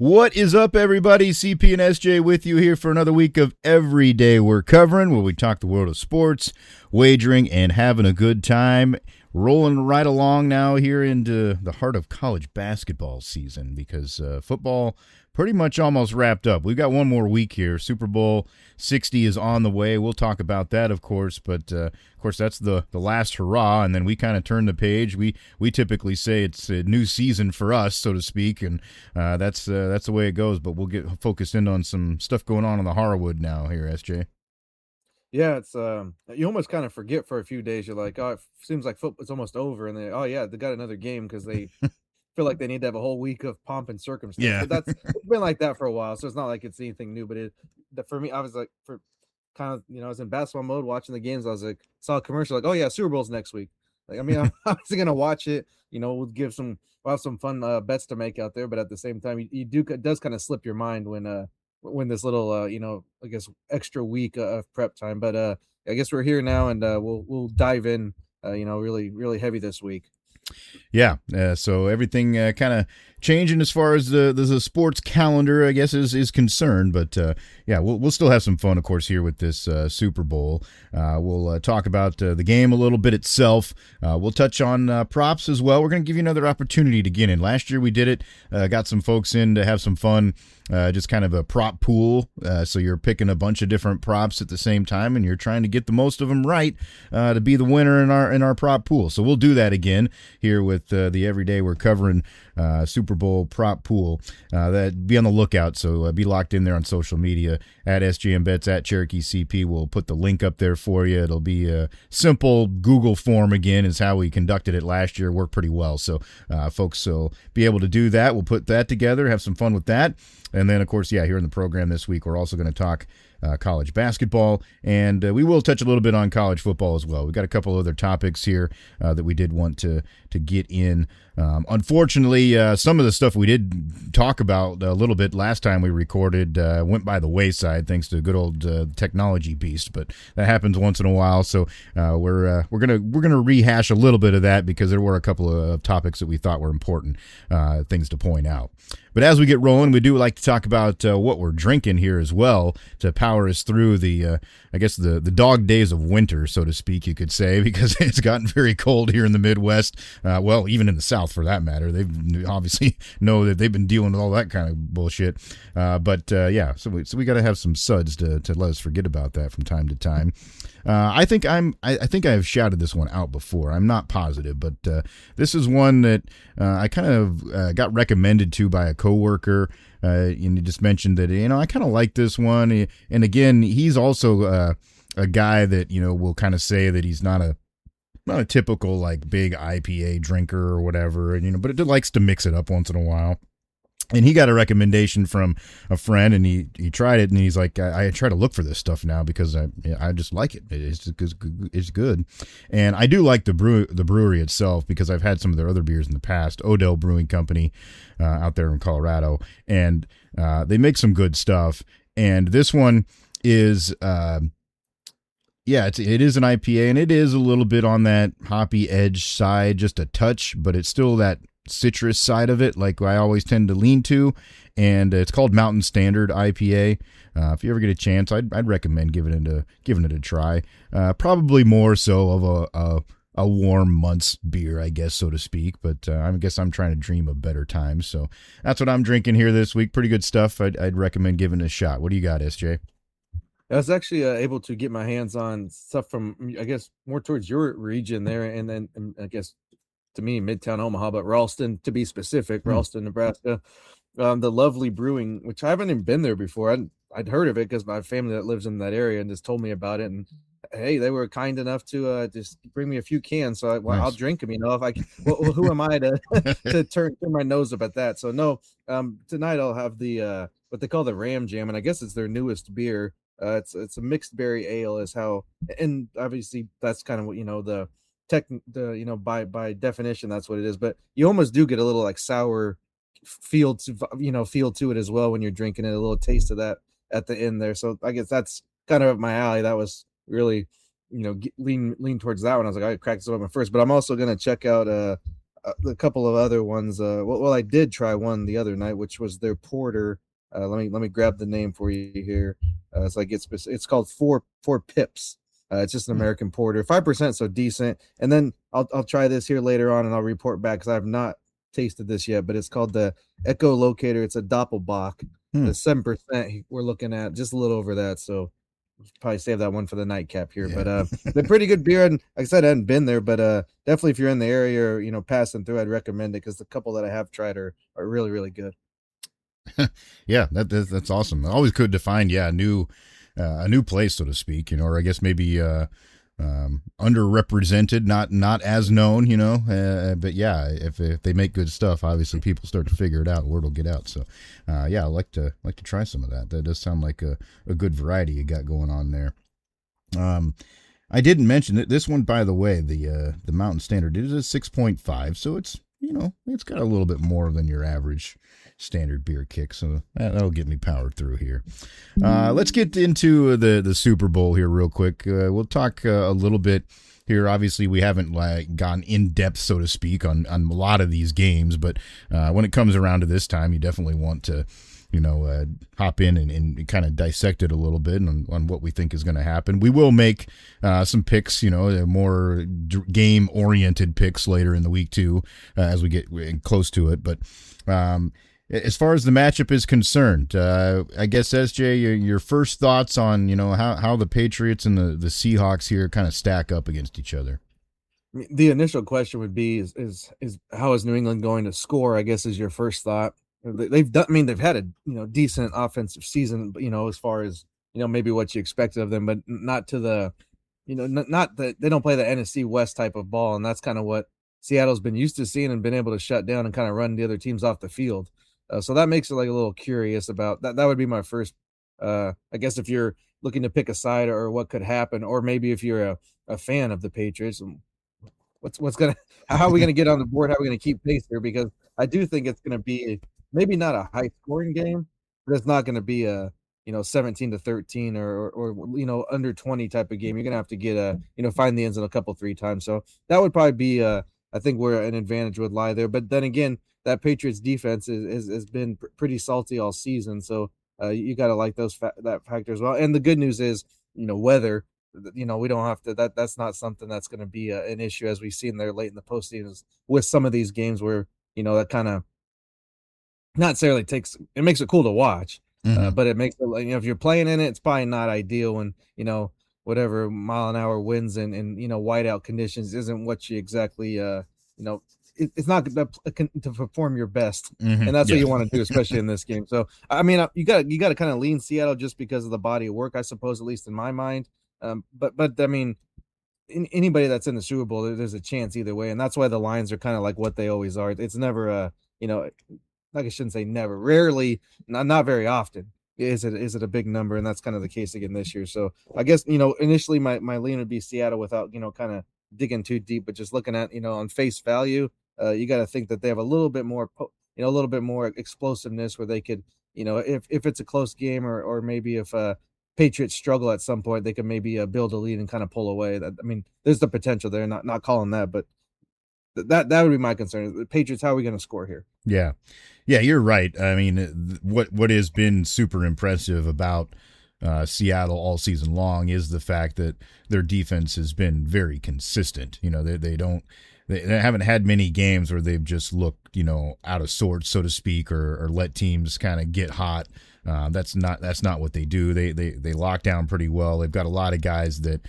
What is up, everybody? CP and SJ with you here for another week of Every Day We're Covering, where we talk the world of sports, wagering, and having a good time. Rolling right along now here into the heart of college basketball season because football pretty much almost wrapped up. We've got one more week here. Super Bowl 60 is on the way. We'll talk about that, of course, but of course that's the last hurrah, and then we kind of turn the page. We typically say it's a new season for us, so to speak, and that's the way it goes. But we'll get focused in on some stuff going on in the Horrorwood now here, SJ. Yeah, it's you almost kind of forget for a few days. You're like, oh, it seems like football's almost over, and then oh yeah, they got another game because they feel like they need to have a whole week of pomp and circumstance. Yeah. But that's it's been like that for a while, so it's not like it's anything new. But for me, I was like, for kind of I was in basketball mode watching the games. I was like, saw a commercial like, oh yeah, Super Bowl's next week. Like, I mean, I'm obviously gonna watch it. We'll have some fun bets to make out there, but at the same time, it does kind of slip your mind when this little I guess extra week of prep time. But I guess we're here now, and we'll dive in really heavy this week. Yeah, so everything kind of changing as far as the sports calendar, I guess, is concerned. But yeah, we'll still have some fun, of course, here with this Super Bowl. We'll talk about the game a little bit itself. We'll touch on props as well. We're going to give you another opportunity to get in. Last year we did it, got some folks in to have some fun. Just kind of a prop pool, so you're picking a bunch of different props at the same time, and you're trying to get the most of them right to be the winner in our prop pool. So we'll do that again here with the Everyday We're Covering Super Bowl prop pool. That be on the lookout. So be locked in there on social media at SGM Bets at Cherokee CP. We'll put the link up there for you. It'll be a simple Google form again, is how we conducted it last year. Worked pretty well. So folks will be able to do that. We'll put that together, have some fun with that. And then, of course, here in the program this week, we're also going to talk college basketball, and we will touch a little bit on college football as well. We've got a couple other topics here that we did want to get in. Unfortunately, some of the stuff we did talk about a little bit last time we recorded went by the wayside thanks to good old technology beast, but that happens once in a while. So we're gonna rehash a little bit of that because there were a couple of topics that we thought were important things to point out. But as we get rolling, we do like to talk about what we're drinking here as well to power us through the dog days of winter, so to speak, you could say, because it's gotten very cold here in the Midwest. Well, even in the South, for that matter. They obviously know that they've been dealing with all that kind of bullshit. So we got to have some suds to let us forget about that from time to time. I think I've shouted this one out before. I'm not positive, but this is one that I kind of got recommended to by a coworker. And he just mentioned that I kind of like this one. And again, he's also a guy that will kind of say that he's not a typical like big IPA drinker or whatever, but it likes to mix it up once in a while. And he got a recommendation from a friend, and he tried it, and he's like, I try to look for this stuff now because I just like it. It's good. And I do like the brewery itself because I've had some of their other beers in the past, Odell Brewing Company out there in Colorado, and they make some good stuff. And this one is it is an IPA, and it is a little bit on that hoppy edge side, just a touch, but it's still that citrus side of it, like I always tend to lean to. And it's called Mountain Standard IPA. If you ever get a chance, I'd recommend giving it a try. Probably more so of a warm month's beer, I guess, so to speak. But I guess I'm trying to dream of better times. So that's what I'm drinking here this week. Pretty good stuff. I'd recommend giving it a shot. What do you got, SJ? I was actually able to get my hands on stuff from, I guess, more towards your region there, and then I guess to me, Midtown Omaha, but Ralston, to be specific, Ralston, Nebraska. The Lovely Brewing, which I haven't even been there before. I'd heard of it because my family that lives in that area and just told me about it. And hey, they were kind enough to just bring me a few cans, so I'll drink them. If I can, who am I to turn my nose up at that? So no, tonight I'll have the what they call the Ram Jam, and I guess it's their newest beer. It's a mixed berry ale, is how, and obviously that's kind of what by definition that's what it is. But you almost do get a little like sour feel to it as well when you're drinking it, a little taste of that at the end there. So I guess that's kind of up my alley. That was really lean towards that one. I was like, I cracked this open first, but I'm also gonna check out a couple of other ones. Well, I did try one the other night, which was their porter. Let me grab the name for you here. So I get it's called four pips. It's just an American porter, 5%, so decent. And then I'll try this here later on, and I'll report back because I have not tasted this yet. But it's called the Echo Locator. It's a Doppelbock. Hmm. The 7% we're looking at, just a little over that. So probably save that one for the nightcap here. Yeah. But they're pretty good beer, and like I said, I hadn't been there, but definitely if you're in the area or passing through, I'd recommend it because the couple that I have tried are really really good. Yeah, that's awesome. Always good to find, yeah, a new place, so to speak, or I guess maybe underrepresented, not as known, but yeah, if they make good stuff, obviously people start to figure it out, word will get out. So, yeah, I like to try some of that. That does sound like a good variety you got going on there. I didn't mention that this one, by the way, the Mountain Standard is a 6.5, so it's it's got a little bit more than your average standard beer kick, so that'll get me powered through here. Let's get into the Super Bowl here real quick. We'll talk a little bit here. Obviously, we haven't gone in depth, so to speak, on a lot of these games, but when it comes around to this time, you definitely want to hop in and kind of dissect it a little bit on what we think is going to happen. We will make some picks, more game-oriented picks later in the week too, as we get close to it. But as far as the matchup is concerned, I guess, SJ, your first thoughts on how the Patriots and the Seahawks here kind of stack up against each other. The initial question would be is how is New England going to score, I guess, is your first thought. They've done. I mean, they've had a decent offensive season, as far as maybe what you expected of them, but not to the, not that they don't play the NFC West type of ball, and that's kind of what Seattle's been used to seeing and been able to shut down and kind of run the other teams off the field. So that makes it like a little curious about that. That would be my first. I guess if you're looking to pick a side or what could happen, or maybe if you're a fan of the Patriots, how are we gonna get on the board? How are we gonna keep pace here? Because I do think it's gonna be maybe not a high scoring game, but it's not going to be a 17-13 or under 20 type of game. You're going to have to get find the ends in a couple 3 times. So that would probably be I think where an advantage would lie there. But then again, that Patriots defense has been pretty salty all season. So you got to like that factor as well. And the good news is weather. We don't have to. That's not something that's going to be an issue, as we've seen there late in the postseason with some of these games where that kind of not necessarily it makes it cool to watch, but it makes it if you're playing in it, it's probably not ideal when whatever mile an hour winds and whiteout conditions isn't what you exactly it's not to perform your best, and that's what you want to do, especially in this game. So I mean, you got to kind of lean Seattle just because of the body of work, I suppose, at least in my mind. But I mean, anybody that's in the Super Bowl, there's a chance either way, and that's why the lines are kind of like what they always are. It's never a like I shouldn't say never, rarely, not very often is it a big number, and that's kind of the case again this year. So I guess initially my lean would be Seattle without kind of digging too deep, but just looking at on face value, you got to think that they have a little bit more a little bit more explosiveness where they could if it's a close game or maybe if Patriots struggle at some point, they can maybe build a lead and kind of pull away. I mean, there's the potential there. Not calling that, but that would be my concern. The Patriots, how are we going to score here? Yeah, you're right. I mean, what has been super impressive about Seattle all season long is the fact that their defense has been very consistent. They haven't had many games where they've just looked out of sorts, so to speak, or let teams kind of get hot. That's not what they do. They lock down pretty well. They've got a lot of guys that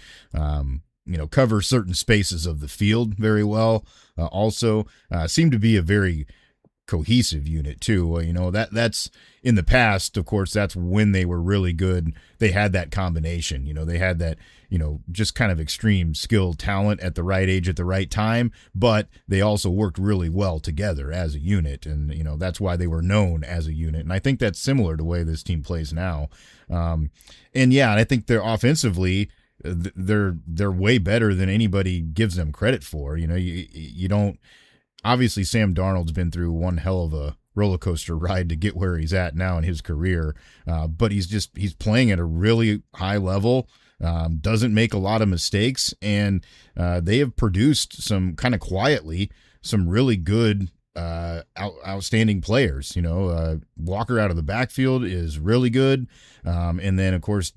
cover certain spaces of the field very well. Also, seem to be a very cohesive unit too. That's in the past, of course, that's when they were really good. They had that combination. They had that just kind of extreme skill, talent at the right age at the right time, but they also worked really well together as a unit, and that's why they were known as a unit. And I think that's similar to the way this team plays now. And I think they're offensively, they're way better than anybody gives them credit for. You don't. Obviously, Sam Darnold's been through one hell of a roller coaster ride to get where he's at now in his career, but he's playing at a really high level. doesn't make a lot of mistakes, and they have produced some kind of quietly some really good outstanding players. Walker out of the backfield is really good. And then, of course,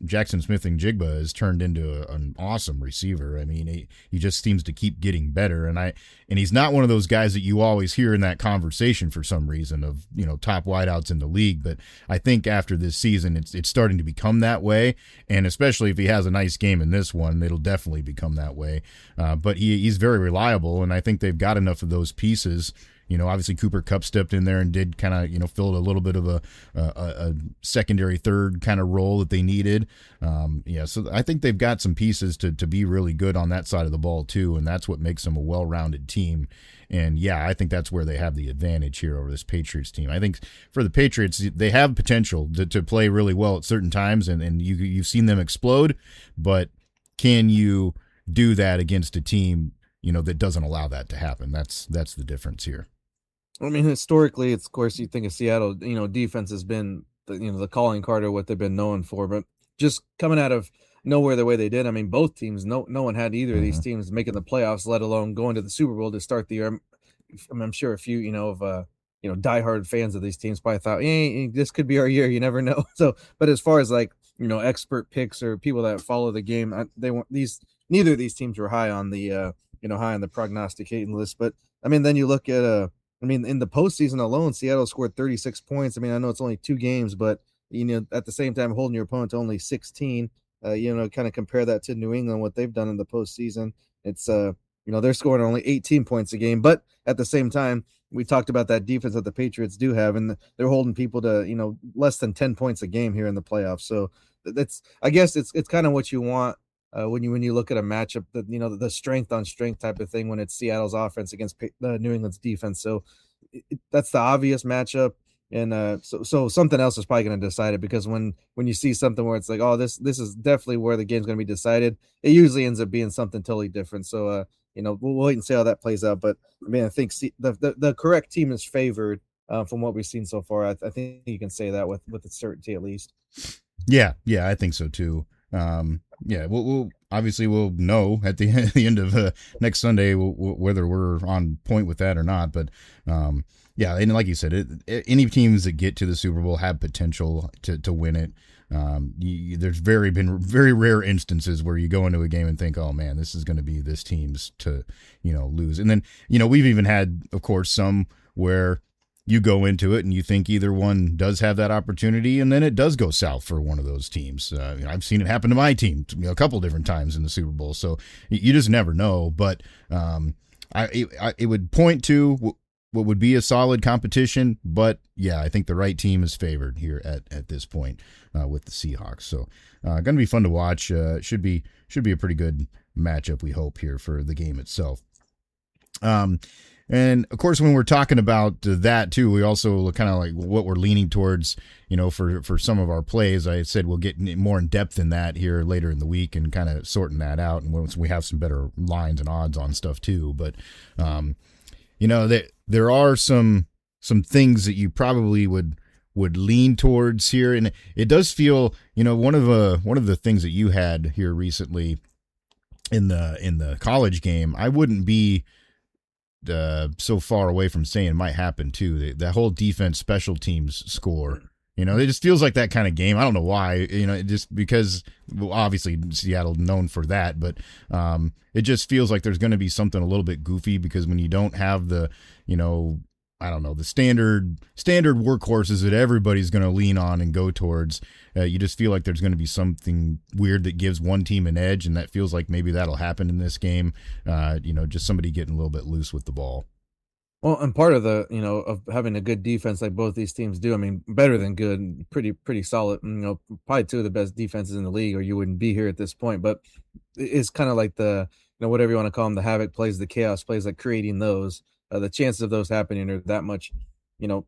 Jackson Smith and Jigba has turned into an awesome receiver. I mean, he just seems to keep getting better. And he's not one of those guys that you always hear in that conversation for some reason of, top wideouts in the league. But I think after this season, it's starting to become that way. And especially if he has a nice game in this one, it'll definitely become that way. But he's very reliable, and I think they've got enough of those pieces. Obviously Cooper Kupp stepped in there and did kind of, filled a little bit of a secondary third kind of role that they needed. So I think they've got some pieces to be really good on that side of the ball too, and that's what makes them a well-rounded team. And I think that's where they have the advantage here over this Patriots team. I think for the Patriots, they have potential to play really well at certain times, and you've seen them explode, but can you do that against a team, that doesn't allow that to happen? That's the difference here. I mean, historically, it's, of course, you think of Seattle, defense has been, the calling card of what they've been known for, but just coming out of nowhere the way they did, I mean, both teams, no one had either of these teams making the playoffs, let alone going to the Super Bowl to start the year. I'm sure a few, diehard fans of these teams probably thought, hey, this could be our year. You never know. So, but as far as expert picks or people that follow the game, neither of these teams were high on the, high on the prognosticating list. But I mean, then you look at, in the postseason alone, Seattle scored 36 points. I mean, I know it's only 2 games, but, at the same time, holding your opponent to only 16, kind of compare that to New England, what they've done in the postseason. It's, they're scoring only 18 points a game. But at the same time, we talked about that defense that the Patriots do have, and they're holding people to, less than 10 points a game here in the playoffs. So I guess it's kind of what you want. When you look at a matchup, the strength on strength type of thing when it's Seattle's offense against New England's defense. So that's the obvious matchup, and so something else is probably going to decide it, because when you see something where it's like, oh, this is definitely where the game's going to be decided, it usually ends up being something totally different. So we'll wait and see how that plays out. But I mean, I think the correct team is favored from what we've seen so far. I think you can say that with certainty at least. Yeah, I think so too. We'll obviously we'll know at the end of next Sunday whether we're on point with that or not. But and like you said, any teams that get to the Super Bowl have potential to win it. There's been very rare instances where you go into a game and think, oh man, this is going to be this team's to lose. And then we've even had, of course, some where you go into it and you think either one does have that opportunity, and then it does go south for one of those teams. I've seen it happen to my team a couple different times in the Super Bowl, so you just never know. But it would point to what would be a solid competition. But I think the right team is favored here at this point with the Seahawks. So going to be fun to watch. Should be a pretty good matchup, we hope, here for the game itself. And of course, when we're talking about that too, we also look kind of like what we're leaning towards, for some of our plays. I said we'll get more in depth in that here later in the week and kind of sorting that out. And once we have some better lines and odds on stuff too. But, there are some things that you probably would lean towards here. And it does feel, one of the things that you had here recently in the college game, I wouldn't be so far away from saying it might happen too. That whole defense special teams score, it just feels like that kind of game. I don't know why, just because, well, obviously Seattle known for that, but it just feels like there's going to be something a little bit goofy, because when you don't have the, I don't know, the standard workhorses that everybody's going to lean on and go towards, you just feel like there's going to be something weird that gives one team an edge, and that feels like maybe that'll happen in this game. Just somebody getting a little bit loose with the ball. Well, and part of the, of having a good defense like both these teams do, I mean, better than good, pretty solid, probably 2 of the best defenses in the league, or you wouldn't be here at this point. But it's kind of like the, whatever you want to call them, the havoc plays, the chaos plays, like creating those. The chances of those happening are that much, not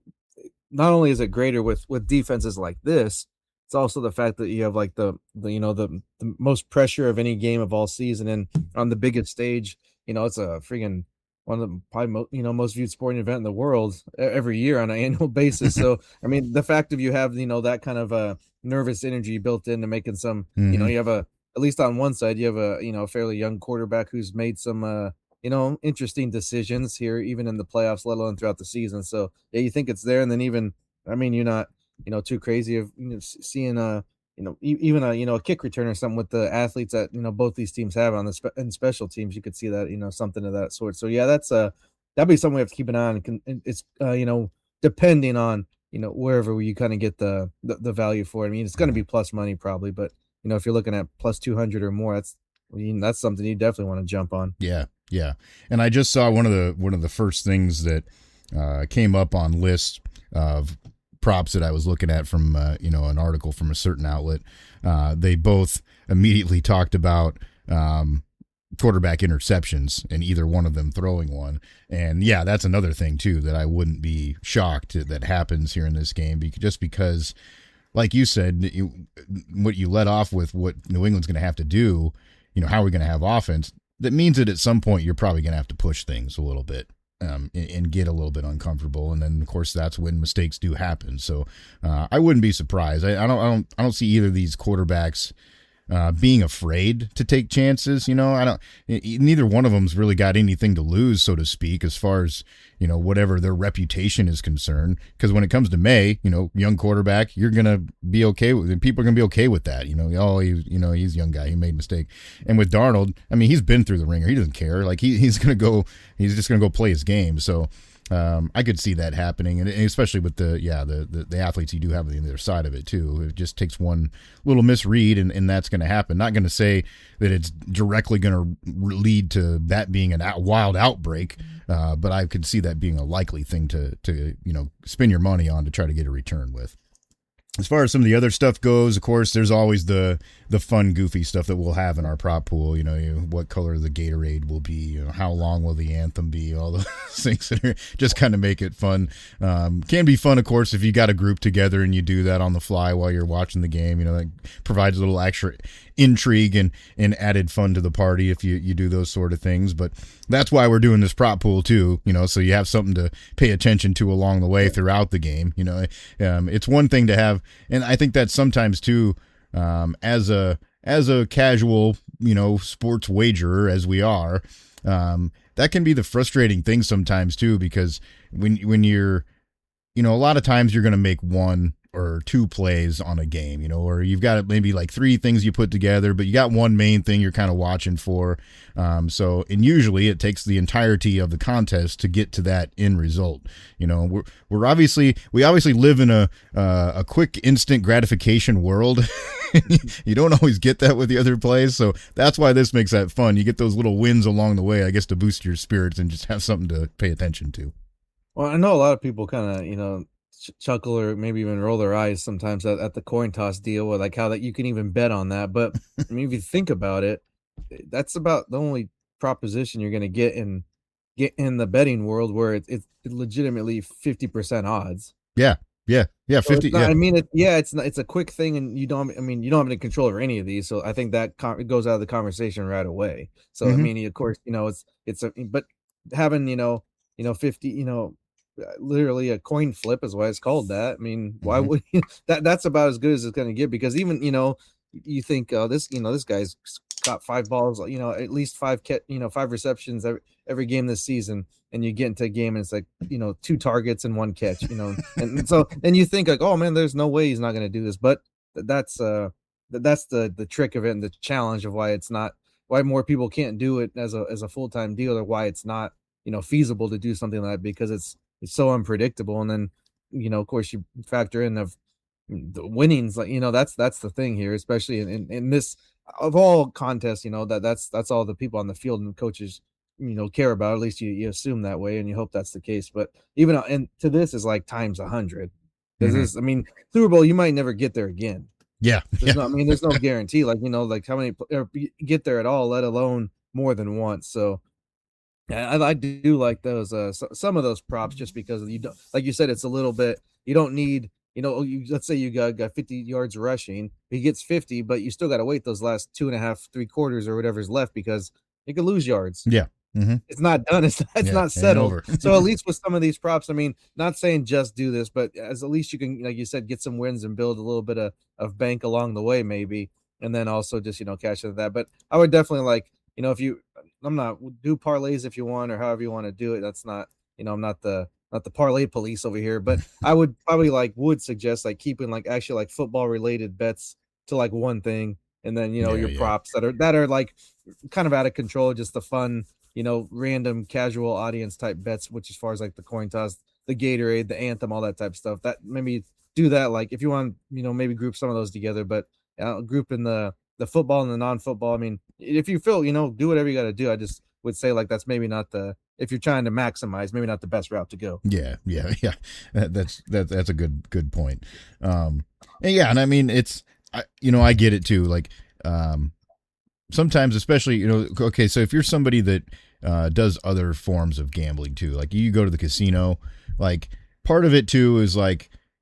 only is it greater with defenses like this, it's also the fact that you have like the most pressure of any game of all season. And on the biggest stage, it's a freaking one of the probably most viewed sporting event in the world every year on an annual basis. So I mean, the fact of you have that kind of nervous energy built into making some, Hmm. you have at least on one side you have a fairly young quarterback who's made some interesting decisions here, even in the playoffs, let alone throughout the season. So yeah, you think it's there, and then even I mean, you're not too crazy of seeing even a kick return or something with the athletes that both these teams have on in special teams. You could see that something of that sort. So yeah, that'd be something we have to keep an eye on. And it's depending on wherever you kind of get the value for it. I mean, it's going to be plus money probably, but if you're looking at plus 200 or more, that's something you definitely want to jump on. Yeah, yeah. And I just saw one of the first things that came up on lists of props that I was looking at from an article from a certain outlet. They both immediately talked about quarterback interceptions and either one of them throwing one. And yeah, that's another thing too that I wouldn't be shocked that happens here in this game, just because, like you said, what you let off with what New England's going to have to do. How are we going to have offense? That means that at some point you're probably going to have to push things a little bit. And get a little bit uncomfortable, and then of course that's when mistakes do happen. So I wouldn't be surprised. I don't see either of these quarterbacks being afraid to take chances. Neither one of them's really got anything to lose, so to speak, as far as whatever their reputation is concerned. Because when it comes to May, young quarterback, you're gonna be okay with it. People are gonna be okay with that. He's a young guy, he made a mistake. And with Darnold, I mean, he's been through the ringer. He doesn't care. Like he's just gonna go play his game. So I could see that happening, and especially with the athletes you do have on the other side of it too. It just takes one little misread, and that's going to happen. Not going to say that it's directly going to lead to that being a wild outbreak, but I could see that being a likely thing to spend your money on to try to get a return with. As far as some of the other stuff goes, of course, there's always the fun, goofy stuff that we'll have in our prop pool. What color the Gatorade will be, how long will the anthem be, all those things that are just kind of make it fun. Can be fun, of course, if you got a group together and you do that on the fly while you're watching the game. That provides a little extra intrigue and added fun to the party if you do those sort of things. But that's why we're doing this prop pool too, so you have something to pay attention to along the way throughout the game. It's one thing to have, and I think that sometimes too, as a casual, sports wagerer as we are, that can be the frustrating thing sometimes too, because when you're, a lot of times you're going to make one or two plays on a game, or you've got maybe like three things you put together, but you got one main thing you're kind of watching for. And usually it takes the entirety of the contest to get to that end result. We obviously live in a quick instant gratification world. You don't always get that with the other plays. So that's why this makes that fun. You get those little wins along the way, I guess, to boost your spirits and just have something to pay attention to. Well, I know a lot of people kind of, chuckle or maybe even roll their eyes sometimes at the coin toss deal, with like how that you can even bet on that. But I mean, if you think about it, that's about the only proposition you're going to get in the betting world where it's legitimately 50% odds. Yeah. 50. I mean, it's a quick thing, and you don't have any control over any of these. So I think that it goes out of the conversation right away. So I mean, of course, but having 50, literally a coin flip is why it's called that. I mean, why would that's about as good as it's going to get, because even you think this guy's got 5 balls, at least 5 receptions every game this season, and you get into a game and it's like 2 targets and 1 catch, and so then you think like, oh man, there's no way he's not going to do this. But that's the trick of it, and the challenge of why more people can't do it as a full-time deal, or why it's not feasible to do something like that, because it's so unpredictable. And then of course you factor in of the winnings, like that's the thing here, especially in this of all contests, that's all the people on the field and coaches care about. At least you assume that way, and you hope that's the case. But even and to this is like times 100, because this, I mean, Super Bowl, you might never get there again. There's no guarantee, like like how many get there at all, let alone more than once. So yeah, I do like those some of those props, just because you don't, like you said, it's a little bit, you don't need, let's say you got 50 yards rushing, he gets 50, but you still got to wait those last 2.5, 3 quarters or whatever's left, because you could lose yards. Yeah. It's not done. It's not settled. So at least with some of these props, I mean, not saying just do this, but as at least you can, like you said, get some wins and build a little bit of bank along the way, maybe, and then also just cash into that. But I would definitely if I'm not do parlays if you want or however you want to do it. That's not I'm not the parlay police over here, but I would probably would suggest keeping actually football related bets to one thing, and then your props that are kind of out of control, just the fun random casual audience type bets, which as far as the coin toss, the Gatorade, the anthem, all that type of stuff, that maybe do that. If you want, maybe group some of those together, but group in the football and the non-football. I mean, if you feel, do whatever you got to do. I just would say that's maybe not if you're trying to maximize, maybe not the best route to go. Yeah. That's a good point. And I mean, I get it too. Sometimes, especially, okay, so if you're somebody that does other forms of gambling too, you go to the casino, part of it too is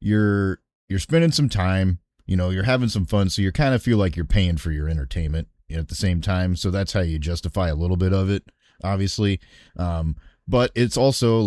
you're spending some time, you're having some fun, so you kind of feel like you're paying for your entertainment at the same time. So that's how you justify a little bit of it, obviously. But it's also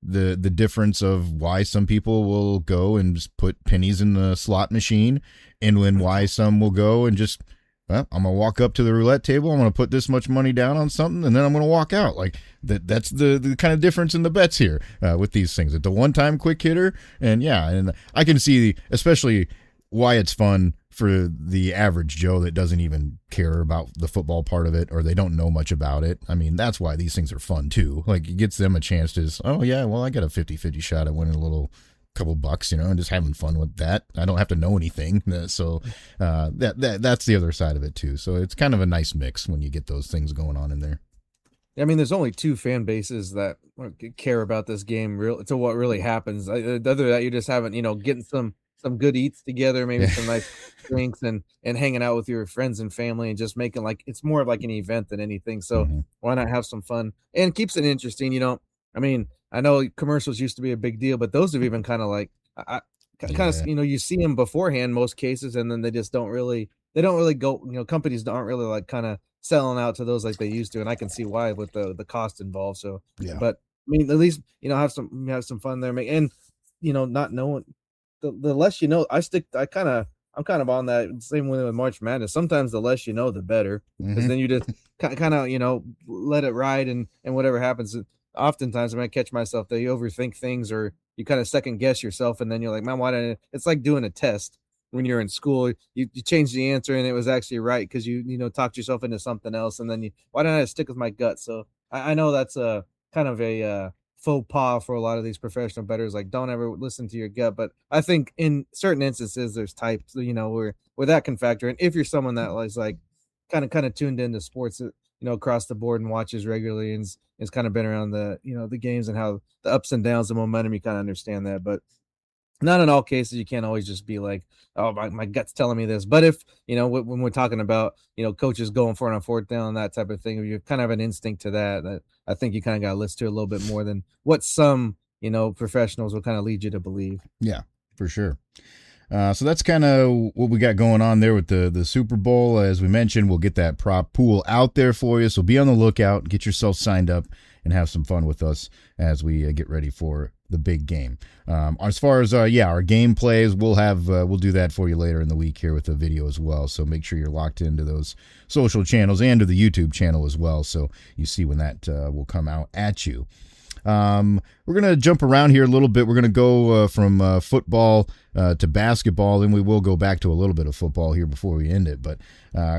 the difference of why some people will go and just put pennies in the slot machine, and why some will go and just, well, I'm going to walk up to the roulette table, I'm going to put this much money down on something, and then I'm going to walk out. That's the kind of difference in the bets here with these things. It's a one-time quick hitter, and I can see especially why it's fun for the average Joe that doesn't even care about the football part of it, or they don't know much about it. I mean, that's why these things are fun too. It gets them a chance to just, oh yeah, well, I got a 50-50 shot at winning a little couple bucks, and just having fun with that. I don't have to know anything. So that's the other side of it too. So it's kind of a nice mix when you get those things going on in there. I mean, there's only two fan bases that care about this game to what really happens. Other than that, you just haven't, getting some good eats together, maybe some nice drinks and hanging out with your friends and family and just making it's more of an event than anything. So why not have some fun? And keeps it interesting. I mean, I know commercials used to be a big deal, but those have even kind of you see them beforehand most cases, and then they don't really go, companies aren't really kind of selling out to those like they used to, and I can see why with the cost involved. So but I mean, at least have some fun there, and not knowing the less I'm kind of on that same way with March Madness. Sometimes the less the better, because then you just kind of let it ride, and whatever happens. Oftentimes I might catch myself that you overthink things, or you kind of second guess yourself, and then you're like, man, why didn't it's like doing a test when you're in school. You change the answer and it was actually right because you talked yourself into something else, and then why didn't I stick with my gut? So I know that's a kind of a faux pas for a lot of these professional bettors. Don't ever listen to your gut, but I think in certain instances there's types where that can factor in if you're someone that is kind of tuned into sports across the board and watches regularly and is kind of been around the the games and how the ups and downs, the momentum, you kind of understand that. But not in all cases. You can't always just be like, oh, my gut's telling me this. But if when we're talking about coaches going for it on fourth down, that type of thing, you kind of have an instinct to that I think you kind of got to listen to a little bit more than what some professionals will kind of lead you to believe. Yeah, for sure. So that's kind of what we got going on there with the Super Bowl. As we mentioned, we'll get that prop pool out there for you. So be on the lookout, get yourself signed up, and have some fun with us as we get ready for the big game. As far as our game plays, we'll do that for you later in the week here with a video as well. So make sure you're locked into those social channels and to the YouTube channel as well, so you see when that will come out at you. We're going to jump around here a little bit. We're going to go from football to basketball, and we will go back to a little bit of football here before we end it. But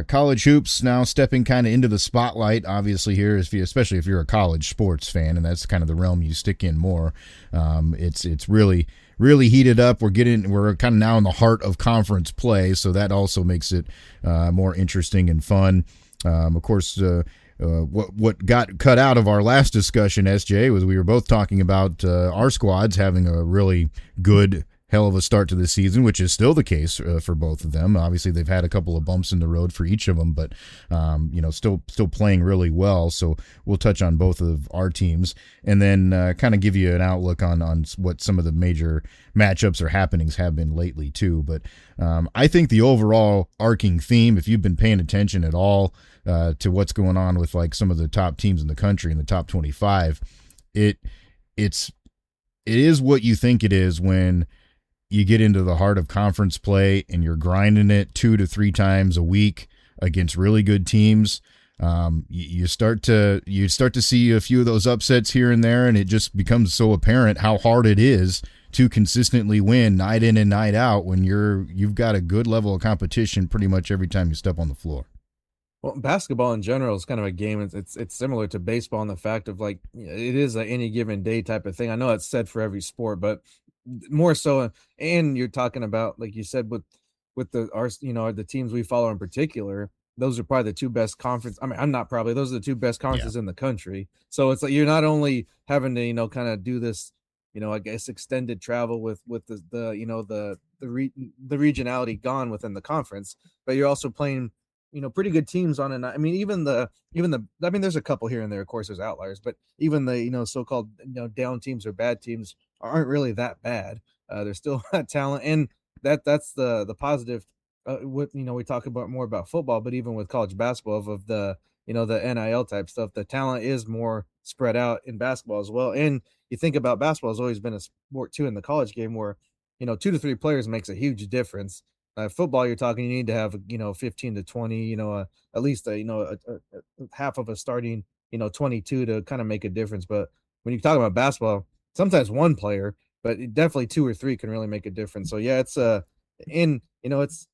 college hoops now stepping kind of into the spotlight, obviously, here, especially if you're a college sports fan, and that's kind of the realm you stick in more. It's really heated up. We're kind of now in the heart of conference play, so that also makes it more interesting and fun. Of course, what got cut out of our last discussion, SJ, was we were both talking about our squads having a really good hell of a start to the season, which is still the case for both of them. Obviously, they've had a couple of bumps in the road for each of them, but still playing really well. So we'll touch on both of our teams, and then kind of give you an outlook on what some of the major matchups or happenings have been lately too. But I think the overall arcing theme, if you've been paying attention at all to what's going on with like some of the top teams in the country in the top 25, it is what you think it is when you get into the heart of conference play and you're grinding it 2 to 3 times a week against really good teams. You start to see a few of those upsets here and there, and it just becomes so apparent how hard it is to consistently win night in and night out when you've got a good level of competition pretty much every time you step on the floor. Well, basketball in general is kind of a game. It's similar to baseball in the fact of like it is a any given day type of thing. I know it's said for every sport, but more so. And you're talking about, like you said, with the teams we follow in particular. Those are probably the 2 best conference. I mean, I'm not probably. Those are the 2 best conferences in the country. So it's like you're not only having to kind of do this, I guess extended travel with the regionality gone within the conference, but you're also playing pretty good teams on a night. I mean, I mean, there's a couple here and there, of course, there's outliers, but even the, so-called, down teams or bad teams aren't really that bad. They're still talent. And that's the positive with, we talk about more about football, but even with college basketball of the, the NIL type stuff, the talent is more spread out in basketball as well. And you think about basketball has always been a sport too in the college game where, 2 to 3 players makes a huge difference. Football, you're talking, you need to have 15 to 20, at least a half of a starting 22 to kind of make a difference. But when you talk about basketball, sometimes 1 player, but definitely 2 or 3 can really make a difference. So yeah, it's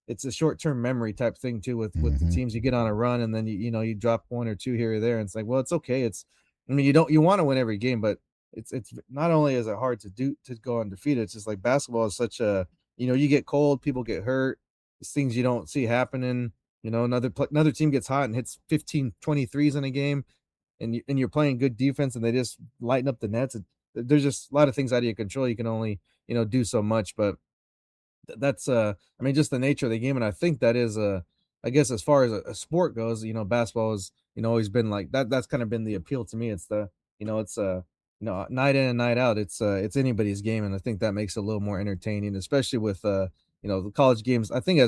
it's a short term memory type thing too with the teams. You get on a run and then you drop 1 or 2 here or there, and it's like, well, it's okay. I mean, you want to win every game, but it's not only is it hard to go undefeated, it's just like basketball is such a you get cold, people get hurt. These things you don't see happening. Another team gets hot and hits 15, 20 threes in a game, and you're playing good defense, and they just lighten up the nets. There's just a lot of things out of your control. You can only do so much, but that's I mean, just the nature of the game, and I think that is I guess as far as a sport goes, basketball has always been like that. That's kind of been the appeal to me. It's it's night in and night out. It's anybody's game, and I think that makes it a little more entertaining, especially with the college games. I think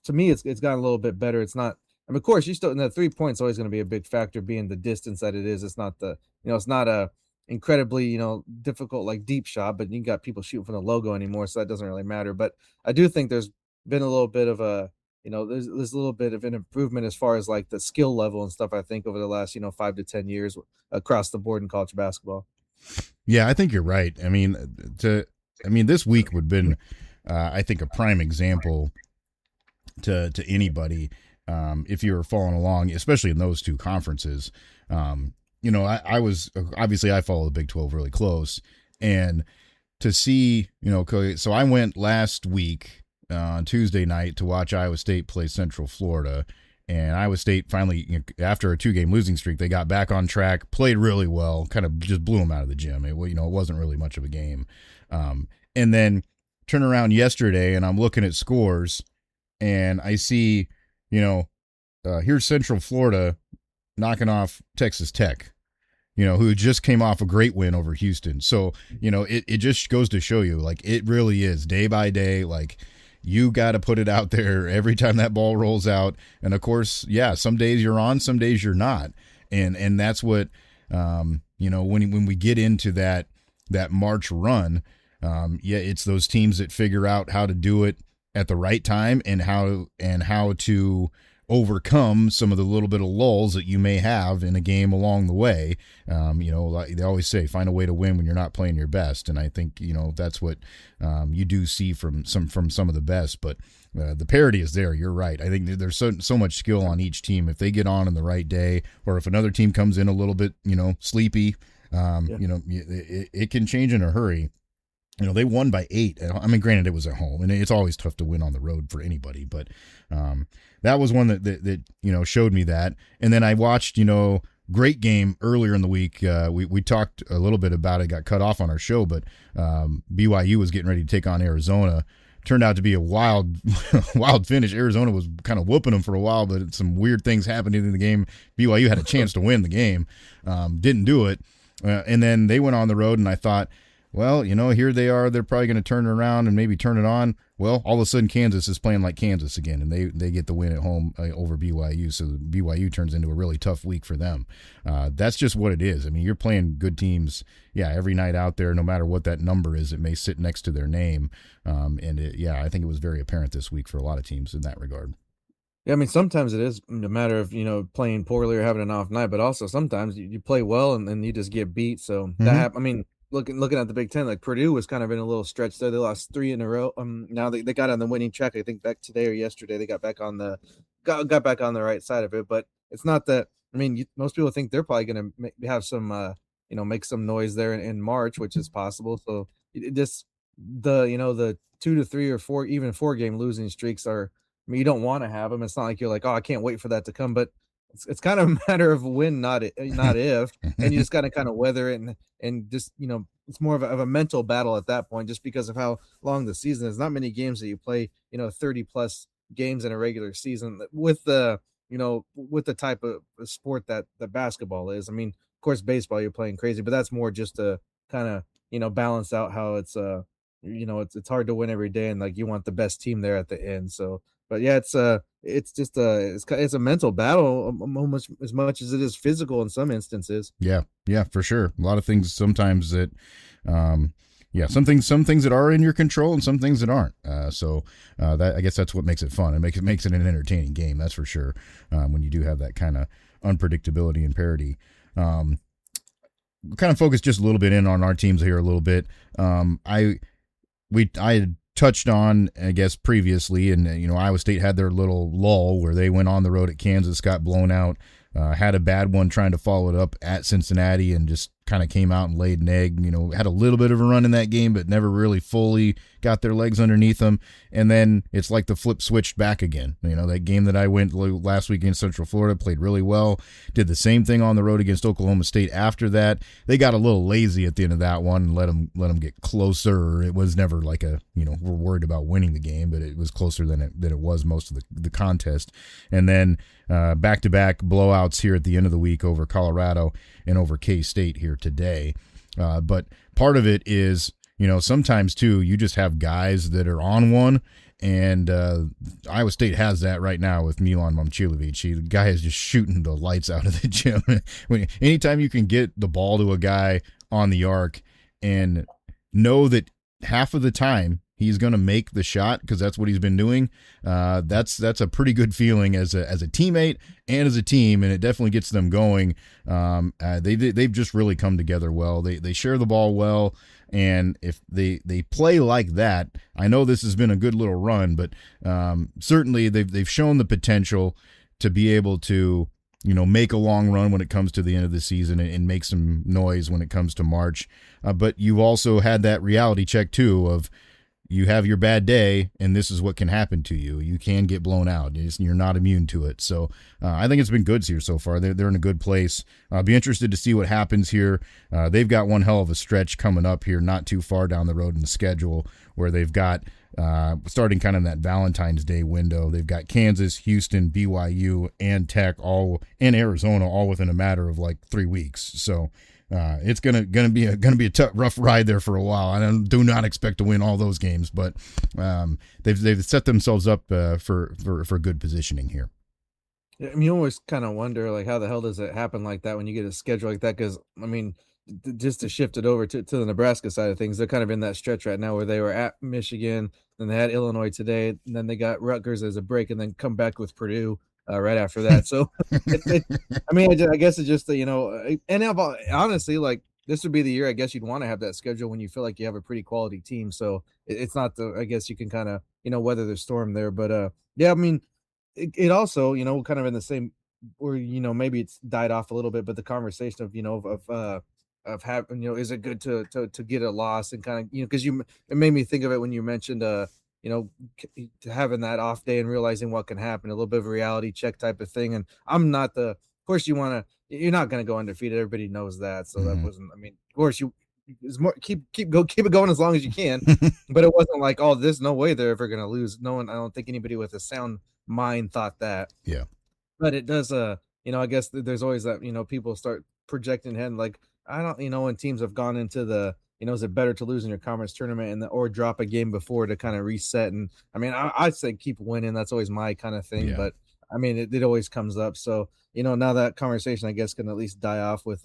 to me it's gotten a little bit better. It's not. I mean, of course, you still, the 3 points always going to be a big factor, being the distance that it is. It's not it's not a incredibly difficult like deep shot, but you got people shooting from the logo anymore, so that doesn't really matter. But I do think there's been a little bit of a there's a little bit of an improvement as far as like the skill level and stuff, I think, over the last 5 to 10 years across the board in college basketball. Yeah, I think you're right. I mean, this week would have been I think a prime example to anybody if you were following along, especially in those 2 conferences. I was obviously, I follow the Big 12 really close, and to see, so I went last week on Tuesday night to watch Iowa State play Central Florida, and Iowa State finally, after a 2-game losing streak, they got back on track, played really well, kind of just blew them out of the gym. It wasn't really much of a game. And then turn around yesterday, and I'm looking at scores, and I see, here's Central Florida knocking off Texas Tech, who just came off a great win over Houston. So, it just goes to show you, like, it really is day by day. Like, you got to put it out there every time that ball rolls out. And of course, yeah, some days you're on, some days you're not. And that's what, when we get into that March run, it's those teams that figure out how to do it at the right time and how to overcome some of the little bit of lulls that you may have in a game along the way. Like they always say, find a way to win when you're not playing your best. And I think, that's what you do see from some of the best, but the parity is there. You're right. I think there's so much skill on each team. If they get on the right day, or if another team comes in a little bit, sleepy, it can change in a hurry. They won by 8. I mean, granted, it was at home, and it's always tough to win on the road for anybody. But that was one that showed me that. And then I watched, great game earlier in the week. We talked a little bit about it, got cut off on our show, but BYU was getting ready to take on Arizona. Turned out to be a wild wild finish. Arizona was kind of whooping them for a while, but some weird things happened in the game. BYU had a chance to win the game, didn't do it, and then they went on the road, and I thought, well, here they are. They're probably going to turn it around and maybe turn it on. Well, all of a sudden, Kansas is playing like Kansas again, and they get the win at home over BYU. So BYU turns into a really tough week for them. That's just what it is. I mean, you're playing good teams, every night out there, no matter what that number is. It may sit next to their name. I think it was very apparent this week for a lot of teams in that regard. Yeah, I mean, sometimes it is a matter of, playing poorly or having an off night, but also sometimes you play well and then you just get beat. So I mean, looking at the Big Ten, like Purdue was kind of in a little stretch there. They lost 3 in a row. Now they got on the winning track. I think back today or yesterday they got back on the back on the right side of it. But it's not that. I mean, most people think they're probably going to have some make some noise there in March, which is possible. So the 2 to 3 or 4 even 4 game losing streaks are. I mean, you don't want to have them. It's not like you're like, oh, I can't wait for that to come. But it's kind of a matter of when, not if. And you just got to kind of weather it and just it's more of a mental battle at that point, just because of how long the season is. Not many games that you play 30 plus games in a regular season with the with the type of sport that the basketball is. I mean, of course, baseball you're playing crazy, but that's more just to kind of balance out how it's it's hard to win every day, and like you want the best team there at the end. So. But yeah, it's just it's a mental battle almost as much as it is physical in some instances. Yeah, for sure. A lot of things sometimes that, some things that are in your control and some things that aren't. That I guess that's what makes it fun. It makes it an entertaining game. That's for sure. When you do have that kind of unpredictability and parity. Kind of focus just a little bit in on our teams here a little bit. I had touched on, I guess, previously, and Iowa State had their little lull where they went on the road at Kansas, got blown out, had a bad one trying to follow it up at Cincinnati, and just kind of came out and laid an egg. Had a little bit of a run in that game, but never really fully got their legs underneath them. And then it's like the flip switched back again. That game that I went last week in Central Florida, played really well, did the same thing on the road against Oklahoma State after that. They got a little lazy at the end of that one and let them get closer. It was never like we're worried about winning the game, but it was closer than it was most of the contest. And then back-to-back blowouts here at the end of the week over Colorado and over K-State here today. But part of it is, sometimes too, you just have guys that are on one, and Iowa State has that right now with Milan Momcilovic. The guy is just shooting the lights out of the gym. Anytime you can get the ball to a guy on the arc and know that half of the time he's going to make the shot because that's what he's been doing, that's a pretty good feeling as a teammate and as a team, and it definitely gets them going. They've just really come together well. They share the ball well, and if they play like that, I know this has been a good little run, but certainly they've shown the potential to be able to make a long run when it comes to the end of the season and make some noise when it comes to March. But you've also had that reality check too of, you have your bad day, and this is what can happen to you. You can get blown out. You're not immune to it. So I think it's been good here so far. They're in a good place. I'll be interested to see what happens here. They've got one hell of a stretch coming up here, not too far down the road in the schedule, where they've got, starting kind of in that Valentine's Day window, they've got Kansas, Houston, BYU, and Tech, and Arizona, all within a matter of like 3 weeks. So it's gonna be a tough, rough ride there for a while. I do not expect to win all those games, but they've set themselves up for good positioning here. I mean, you always kind of wonder, like, how the hell does it happen like that when you get a schedule like that? Because I mean, just to shift it over to the Nebraska side of things, they're kind of in that stretch right now where they were at Michigan, then they had Illinois today, and then they got Rutgers as a break, and then come back with Purdue right after that. So, I mean, I guess it's just and honestly, like, this would be the year I guess you'd want to have that schedule when you feel like you have a pretty quality team. So it's not I guess you can kind of weather the storm there. But yeah, I mean, it also kind of in the same, or maybe it's died off a little bit, but the conversation of having is it good to get a loss and kind of because it made me think of it when you mentioned having that off day and realizing what can happen, a little bit of a reality check type of thing. And I'm not the course you're not going to go undefeated. Everybody knows that. So that Mhm. wasn't, I mean, of course it's more keep it going as long as you can, but it wasn't like, oh, there's no way they're ever going to lose. No one, I don't think anybody with a sound mind thought that. Yeah. But it does, I guess there's always that, people start projecting ahead. Like, I don't, when teams have gone into is it better to lose in your conference tournament or drop a game before to kind of reset? And I mean, I'd say keep winning. That's always my kind of thing. Yeah. But I mean, it always comes up. So, now that conversation, I guess, can at least die off with,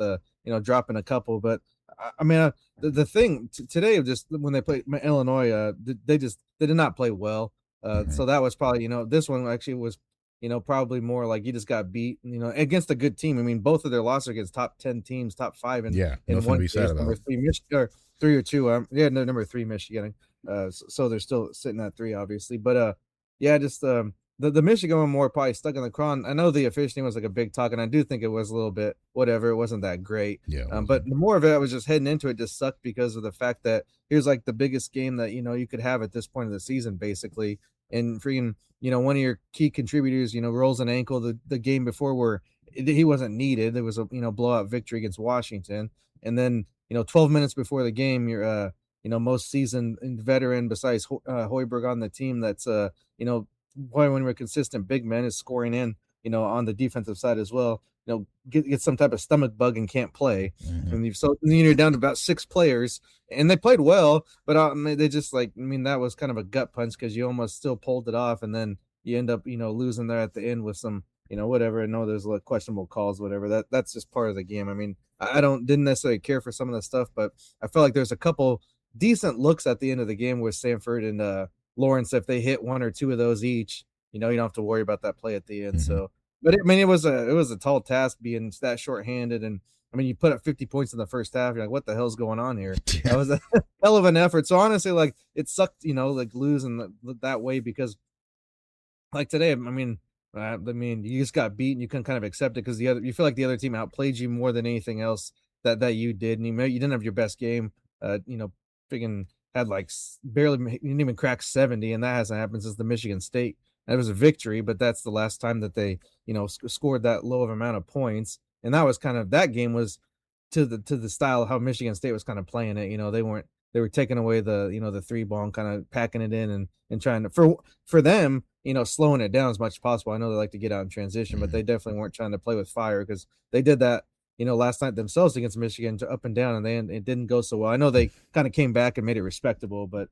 dropping a couple. But I mean, the thing today, just when they played Illinois, they did not play well. Mhm. So that was probably, this one actually was probably more like you just got beat, against a good team. I mean, both of their losses against top 10 teams, top 5 Yeah. in Nothing to one be sad case, number about. 3 Michigan or 3 or 2. Yeah, no, number 3 Michigan. So they're still sitting at 3 obviously. But yeah, just the Michigan one more probably stuck in the craw. I know the officiating was like a big talk, and I do think it was a little bit whatever. It wasn't that great. Yeah. It But wasn't. the more of it I was just heading into it just sucked because of the fact that here's like the biggest game that you could have at this point of the season basically. And freaking, one of your key contributors, rolls an ankle the game before where he wasn't needed. There was a blowout victory against Washington, and then 12 minutes before the game, your most seasoned veteran besides Hoiberg on the team that's probably one of your consistent big men is scoring in on the defensive side as well. Get some type of stomach bug and can't play, Mhm. and you're down to about 6 players, and they played well, but they just like, I mean, that was kind of a gut punch because you almost still pulled it off, and then you end up losing there at the end with some whatever. I know there's a lot of questionable calls, whatever. That's just part of the game. I mean, I didn't necessarily care for some of the stuff, but I felt like there's a couple decent looks at the end of the game with Sanford and Lawrence. If they hit 1 or 2 of those each, you don't have to worry about that play at the end. Mhm. So, but I mean, it was a tall task being that shorthanded, and I mean, you put up 50 points in the first half. You're like, what the hell's going on here? That Yeah. was a hell of an effort. So honestly, like it sucked, like losing that way because like today, I mean, you just got beaten. You couldn't kind of accept it because you feel like the other team outplayed you more than anything else that you did, and you didn't have your best game. Freaking had like barely, you didn't even crack 70, and that hasn't happened since the Michigan State. That was a victory, but that's the last time that they scored that low of amount of points, and that was kind of that game was to the style of how Michigan State was kind of playing it. They were taking away the 3 ball and kind of packing it in and trying to for them, slowing it down as much as possible. I know they like to get out in transition, but Mhm. they definitely weren't trying to play with fire because they did that, last night themselves against Michigan to up and down, and it didn't go so well. I know they kind of came back and made it respectable, but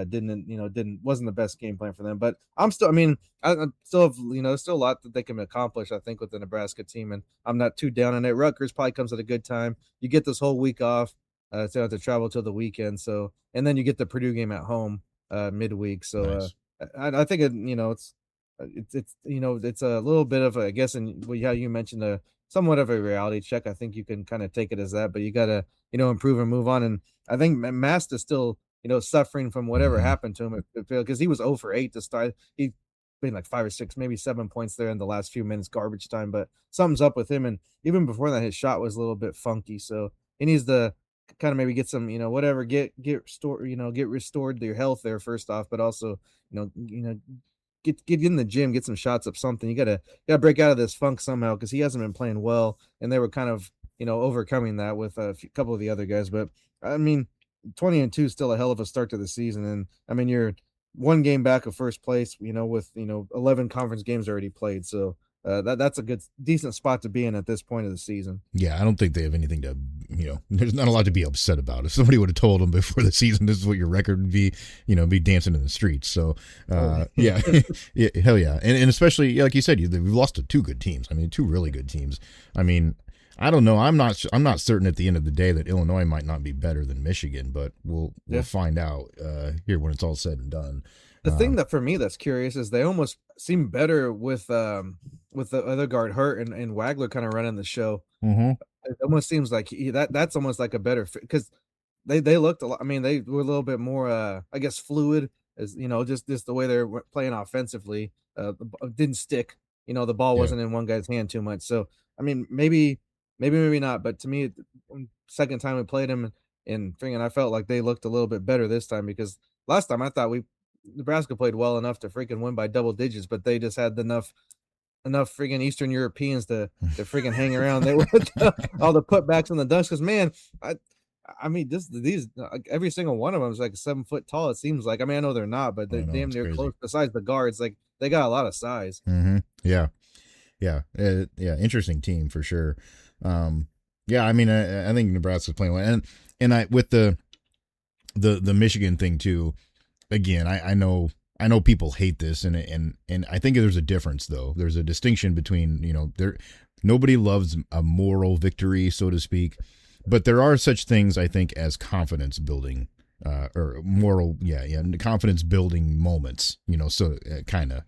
didn't wasn't the best game plan for them. But I mean, I still have, there's still a lot that they can accomplish, I think, with the Nebraska team, and I'm not too down on it. Rutgers probably comes at a good time. You get this whole week off, so you have to travel till the weekend. So, and then you get the Purdue game at home midweek. So, Nice. I think it's a little bit of a, I guess, and how you mentioned somewhat of a reality check. I think you can kind of take it as that, but you gotta improve and move on. And I think Mast is still suffering from whatever Mhm. happened to him because he was 0 for 8 to start. He been like 5 or 6, maybe 7 points there in the last few minutes, garbage time. But something's up with him, and even before that, his shot was a little bit funky. So he needs to kind of maybe get some, whatever, get restored, get restored to your health there first off, but also, get in the gym, get some shots up, something. You gotta break out of this funk somehow because he hasn't been playing well, and they were kind of overcoming that with couple of the other guys. But I mean, 20-2 is still a hell of a start to the season, and I mean you're 1 game back of first place, with 11 conference games already played. So that's a good decent spot to be in at this point of the season. Yeah, I don't think they have anything to, there's not a lot to be upset about. If somebody would have told them before the season, this is what your record would be, be dancing in the streets. So, Oh, yeah, yeah, hell yeah. And especially, yeah, like you said, we've lost to 2 good teams. I mean, 2 really good teams. I mean, I don't know. I'm not certain at the end of the day that Illinois might not be better than Michigan, but we'll yeah. find out here when it's all said and done. The thing Um, that for me that's curious is they almost seem better with the other guard hurt and Wagler kind of running the show. mhm. It almost seems like that's almost like a better fit because they looked a lot. I mean, they were a little bit more, I guess, fluid as just the way they're playing offensively. Didn't stick. The ball Yeah. wasn't in one guy's hand too much. So I mean, maybe not. But to me, second time we played them in freaking, I felt like they looked a little bit better this time because last time I thought Nebraska played well enough to freaking win by double digits, but they just had enough. enough friggin' Eastern Europeans to friggin' hang around there with all the putbacks and the dunks. Because man, I mean, these every single one of them is like 7 foot tall. It seems like. I mean, I know they're not, but they're I know, damn it's near crazy. close. Besides the guards, like they got a lot of size. Mm-hmm. Yeah. Yeah. Yeah. Interesting team for sure. Yeah. I mean, I think Nebraska's playing well, and I with the Michigan thing too. Again, I know people hate this, and I think there's a difference though. There's a distinction between there. Nobody loves a moral victory, so to speak, but there are such things I think as confidence building. Or moral, yeah, confidence building moments, so kind of,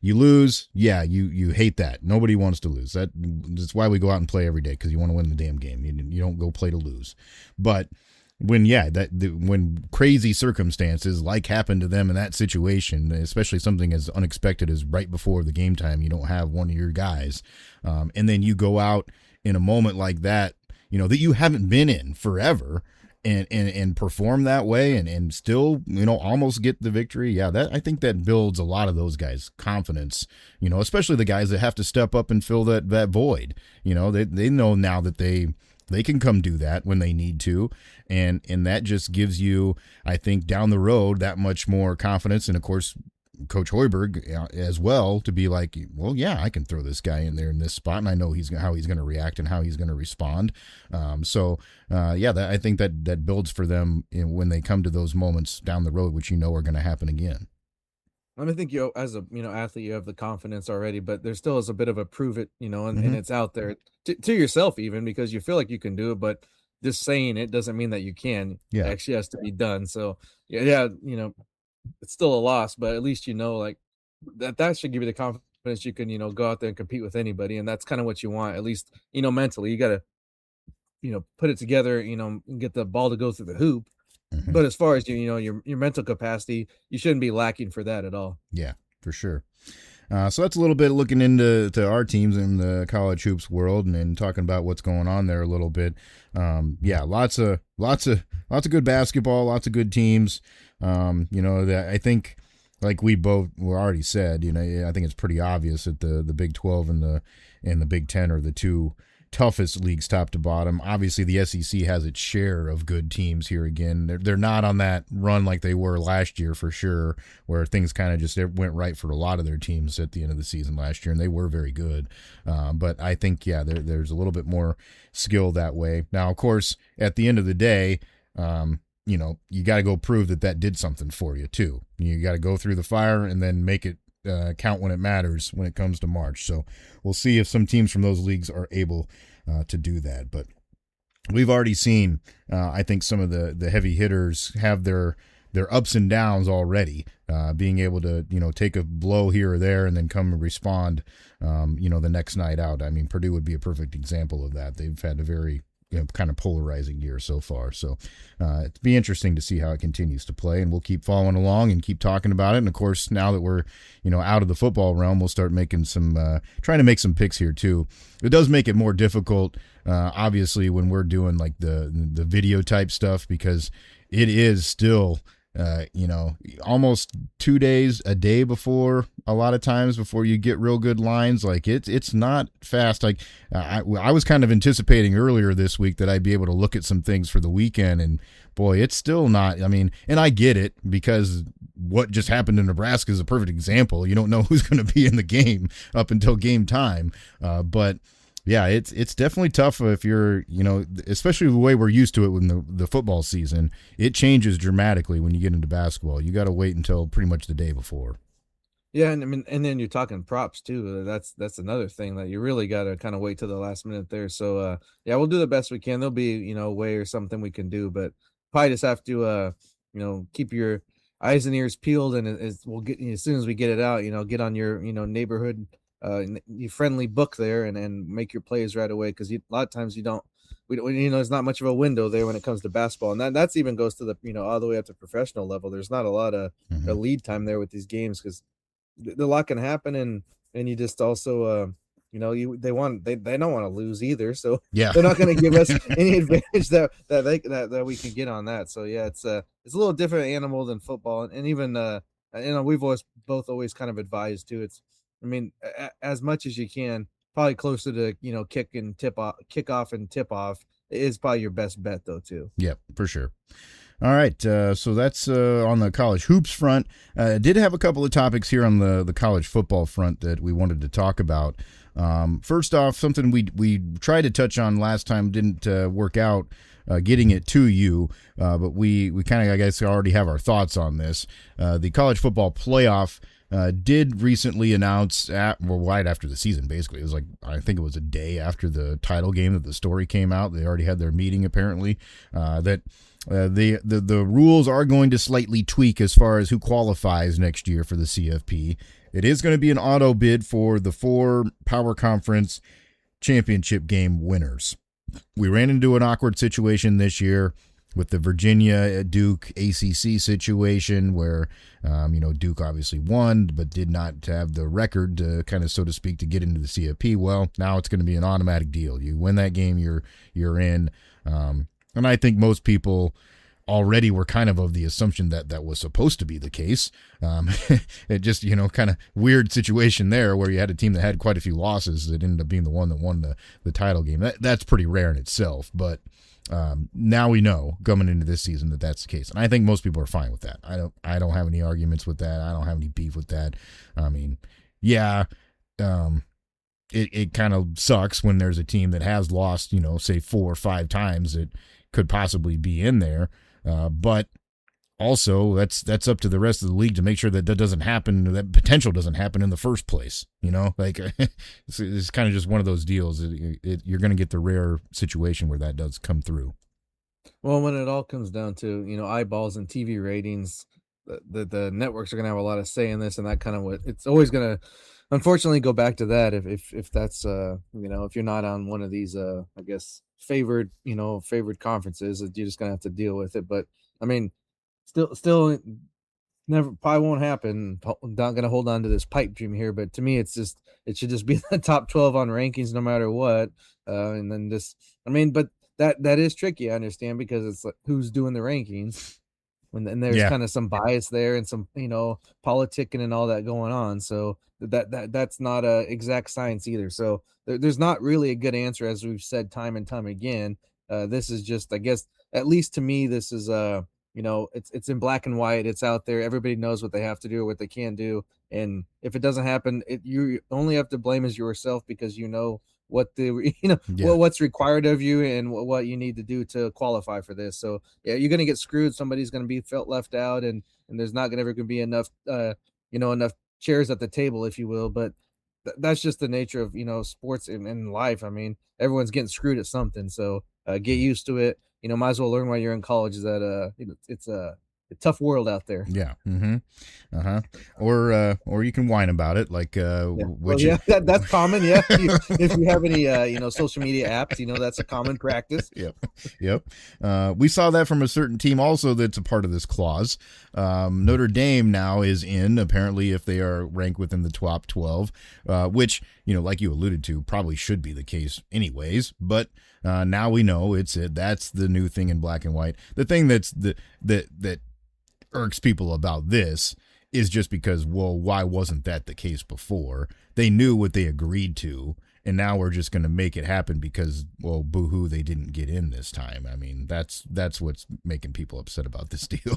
you lose, yeah, you hate that. Nobody wants to lose. That's why we go out and play every day, because you want to win the damn game. You don't go play to lose. But when crazy circumstances like happened to them in that situation, especially something as unexpected as right before the game time, you don't have one of your guys, and then you go out in a moment like that, that you haven't been in forever, and perform that way, and still almost get the victory. Yeah, that I think that builds a lot of those guys' confidence, especially the guys that have to step up and fill that void. They know now that they can come do that when they need to, and that just gives you, I think, down the road that much more confidence. And of course, Coach Hoiberg as well, to be like, well, yeah, I can throw this guy in there in this spot, and I know how he's going to react and how he's going to respond. I think that builds for them when they come to those moments down the road, which are going to happen again. I mean, I think as a athlete, you have the confidence already, but there still is a bit of a prove it, and, Mm-hmm. and it's out there to yourself even, because you feel like you can do it, but just saying it doesn't mean that you can. It Yeah. actually has to be done. So yeah, it's still a loss, but at least like that should give you the confidence you can go out there and compete with anybody, and that's kind of what you want, at least mentally. You got to put it together, and get the ball to go through the hoop. Mm-hmm. But as far as your mental capacity, you shouldn't be lacking for that at all. Yeah, for sure. So that's a little bit looking into our teams in the college hoops world, and talking about what's going on there a little bit. Lots of good basketball, lots of good teams. That I think, like we both were already said, I think it's pretty obvious that the Big 12 and the Big 10 are the two toughest leagues top to bottom. Obviously, the SEC has its share of good teams here again. They're not on that run like they were last year for sure, where things kind of just went right for a lot of their teams at the end of the season last year, and they were very good. But I think, there's a little bit more skill that way. Now, of course, at the end of the day, you got to go prove that did something for you too. You got to go through the fire and then make it count when it matters when it comes to March. So we'll see if some teams from those leagues are able to do that. But we've already seen, I think, some of the heavy hitters have their ups and downs already, being able to take a blow here or there and then come and respond the next night out. I mean, Purdue would be a perfect example of that. They've had a very kind of polarizing year so far. So it'd be interesting to see how it continues to play, and we'll keep following along and keep talking about it. And of course, now that we're out of the football realm, we'll start making trying to make some picks here too. It does make it more difficult, obviously, when we're doing like the video type stuff, because it is still almost 2 days a day before, a lot of times, before you get real good lines. Like it's not fast. Like I was kind of anticipating earlier this week that I'd be able to look at some things for the weekend, and boy, it's still not. I mean, and I get it, because what just happened in Nebraska is a perfect example. You don't know who's going to be in the game up until game time. But yeah, it's definitely tough if you're, especially the way we're used to it with the football season. It changes dramatically when you get into basketball. You got to wait until pretty much the day before. Yeah, and I mean, and then you're talking props too. That's another thing that you really got to kind of wait till the last minute there. So yeah, we'll do the best we can. There'll be a way or something we can do, but probably just have to keep your eyes and ears peeled, and we'll get, as soon as we get it out, get on your neighborhood your friendly book there, and make your plays right away, because a lot of times we don't, there's not much of a window there when it comes to basketball, and that's even goes to the all the way up to professional level. There's not a lot of lead time there with these games, because a lot can happen, and you just also they don't want to lose either, so Yeah. they're not going to give us any advantage that we can get on that. So yeah, it's a little different animal than football, and even we've always kind of advised too. I mean, as much as you can, probably closer to kickoff and tip off is probably your best bet though too. Yep, for sure. All right, so that's on the college hoops front. Did have a couple of topics here on the college football front that we wanted to talk about. First off, something we tried to touch on last time, didn't work out getting it to you, but we kind of, I guess, already have our thoughts on this. The college football playoff did recently announce, right after the season, basically. It was like, I think it was a day after the title game that the story came out. They already had their meeting, apparently, that the rules are going to slightly tweak as far as who qualifies next year for the CFP. It is going to be an auto bid for the 4 power conference championship game winners. We ran into an awkward situation this year with the Virginia Duke ACC situation where, Duke obviously won, but did not have the record to kind of, so to speak, to get into the CFP. Well, now it's going to be an automatic deal. You win that game, you're in. And I think most people already were kind of the assumption that that was supposed to be the case. It just, kind of weird situation there where you had a team that had quite a few losses that ended up being the one that won the title game. That's pretty rare in itself, but now we know coming into this season that that's the case. And I think most people are fine with that. I don't have any arguments with that. I don't have any beef with that. I mean, yeah, it kind of sucks when there's a team that has lost, say 4 or 5 times that could possibly be in there. But also that's up to the rest of the league to make sure that doesn't happen, that potential doesn't happen in the first place. Like it's kind of just one of those deals. You're going to get the rare situation where that does come through. Well, when it all comes down to, eyeballs and TV ratings, the networks are going to have a lot of say in this, and that kind of it's always going to, unfortunately, go back to that. If that's if you're not on one of these I guess favored conferences, you're just gonna have to deal with it. But I mean, still never, probably won't happen. Not gonna hold on to this pipe dream here, but to me it should just be the top 12 on rankings no matter what. And then but that is tricky, I understand, because it's like, who's doing the rankings and there's kind of some bias there and some politicking and all that going on. So that's not a exact science either. So there's not really a good answer, as we've said time and time again. This is just, I guess, at least to me, this is it's in black and white. It's out there. Everybody knows what they have to do or what they can do. And if it doesn't happen, you only have to blame is yourself, because what what's required of you and what you need to do to qualify for this. So yeah, you're going to get screwed. Somebody's going to be felt left out, and there's not going to be enough enough chairs at the table, if you will. But that's just the nature of sports and life. I mean, everyone's getting screwed at something, so get used to it. Might as well learn while you're in college that it's a tough world out there. Yeah. Mm-hmm. Or you can whine about it, like that's common. Yeah, if you have any social media apps, that's a common practice. Yep. We saw that from a certain team also that's a part of this clause. Notre Dame now is in, apparently, if they are ranked within the top 12, which like you alluded to, probably should be the case anyways. But now we know that's the new thing in black and white. The thing that irks people about this is just because, well, why wasn't that the case before? They knew what they agreed to, and now we're just going to make it happen because, well, boo-hoo, they didn't get in this time. I mean, that's what's making people upset about this deal.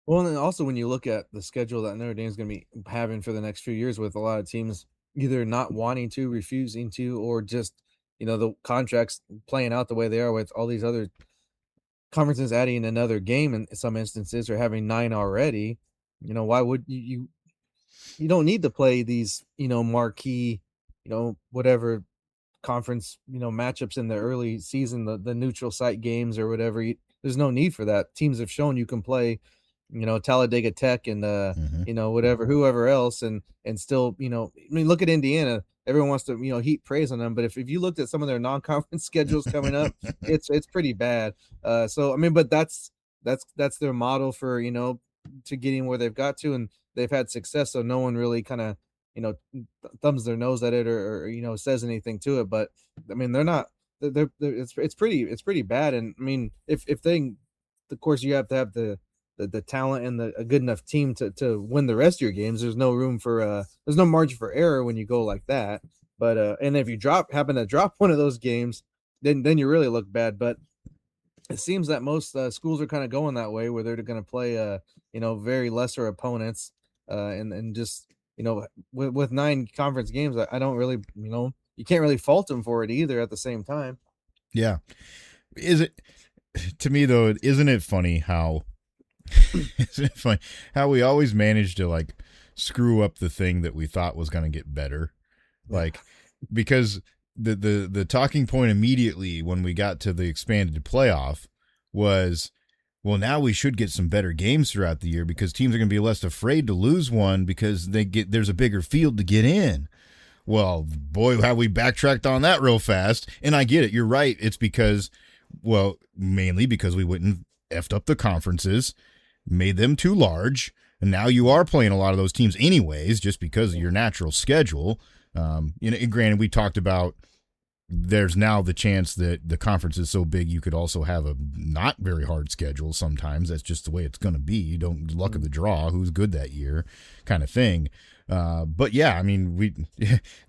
Well, and also when you look at the schedule that Notre Dame is going to be having for the next few years, with a lot of teams either not wanting to, refusing to, or just the contracts playing out the way they are, with all these other conferences adding another game in some instances, or having 9 already. Why would you don't need to play these marquee whatever conference matchups in the early season, the neutral site games or whatever. There's no need for that. Teams have shown you can play Talladega Tech and whoever else, and still look at Indiana. Everyone wants to heap praise on them, but if you looked at some of their non-conference schedules coming up, it's pretty bad. So I mean, but that's their model for to getting where they've got to, and they've had success. So no one really kind of thumbs their nose at it or says anything to it. But I mean, it's pretty bad. And I mean, if they, of course, you have to have the the talent and a good enough team to win the rest of your games. There's no room for there's no margin for error when you go like that. But and if you happen to drop one of those games, then you really look bad. But it seems that most schools are kind of going that way, where they're going to play very lesser opponents, and just with 9 conference games, I don't really you can't really fault them for it either. At the same time, Yeah, is it to me though? Isn't it funny how we always manage to like screw up the thing that we thought was going to get better, like because the talking point immediately when we got to the expanded playoff was, well, now we should get some better games throughout the year because teams are going to be less afraid to lose one because there's a bigger field to get in. Well, boy, how we backtracked on that real fast. And I get it. You're right. It's because, well, mainly because we went and effed up the conferences, made them too large, and now you are playing a lot of those teams anyways just because of your natural schedule. Granted, we talked about there's now the chance that the conference is so big you could also have a not very hard schedule sometimes. That's just the way it's going to be. You don't luck of the draw, who's good that year kind of thing. But yeah, I mean,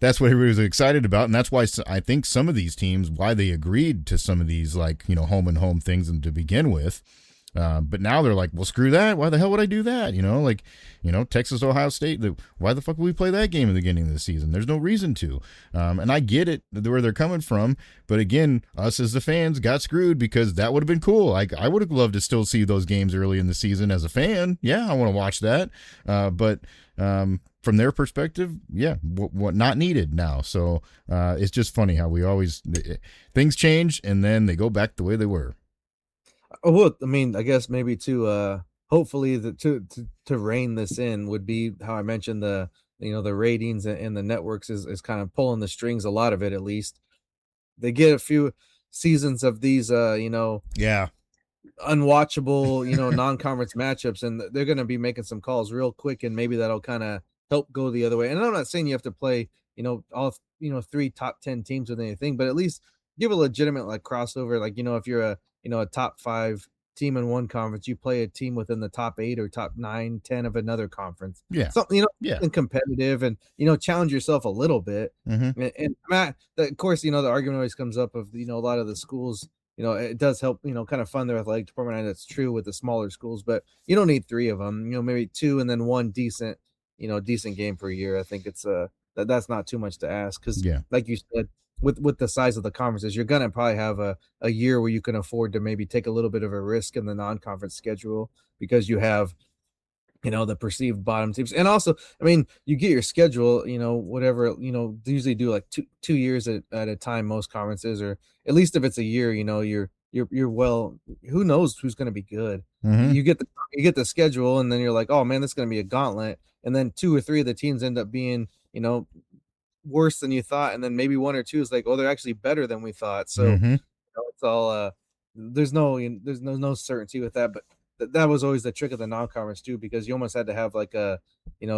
that's what everybody was excited about. And that's why I think some of these teams, why they agreed to some of these home and home things and to begin with. But now they're like, well, screw that. Why the hell would I do that? Texas, Ohio State. Why the fuck would we play that game in the beginning of the season? There's no reason to. And I get it where they're coming from. But again, us as the fans got screwed because that would have been cool. I would have loved to still see those games early in the season as a fan. Yeah, I want to watch that. But from their perspective, yeah, what not needed now. So it's just funny how we always things change and then they go back the way they were. Well, I mean, I guess maybe to hopefully to rein this in would be how I mentioned the ratings and the networks is kind of pulling the strings, a lot of it at least. They get a few seasons of these yeah, unwatchable non-conference matchups, and they're going to be making some calls real quick, and maybe that'll kind of help go the other way. And I'm not saying you have to play all 3 top 10 teams with anything, but at least give a legitimate crossover. If you're a top 5 team in one conference, you play a team within the top 8 or top 9, 10 of another conference. Yeah. Something, yeah. and competitive and, challenge yourself a little bit. Mm-hmm. And of course, the argument always comes up of, a lot of the schools, it does help, kind of fund their athletic department. And that's true with the smaller schools, but you don't need 3 of them, maybe 2 and then 1 decent game per year. I think it's that's not too much to ask. Cause like you said, with the size of the conferences, you're going to probably have a year where you can afford to maybe take a little bit of a risk in the non-conference schedule because you have, the perceived bottom teams. And also, I mean, you get your schedule, whatever, they usually do like 2 years at a time, most conferences, or at least if it's a year, you're well, who knows who's going to be good. Mm-hmm. You get the schedule and then you're like, oh man, this is going to be a gauntlet. And then 2 or 3 of the teams end up being, worse than you thought, and then maybe 1 or 2 is like, oh, they're actually better than we thought. So it's all there's no certainty with that, but that was always the trick of the non-conference too, because you almost had to have like a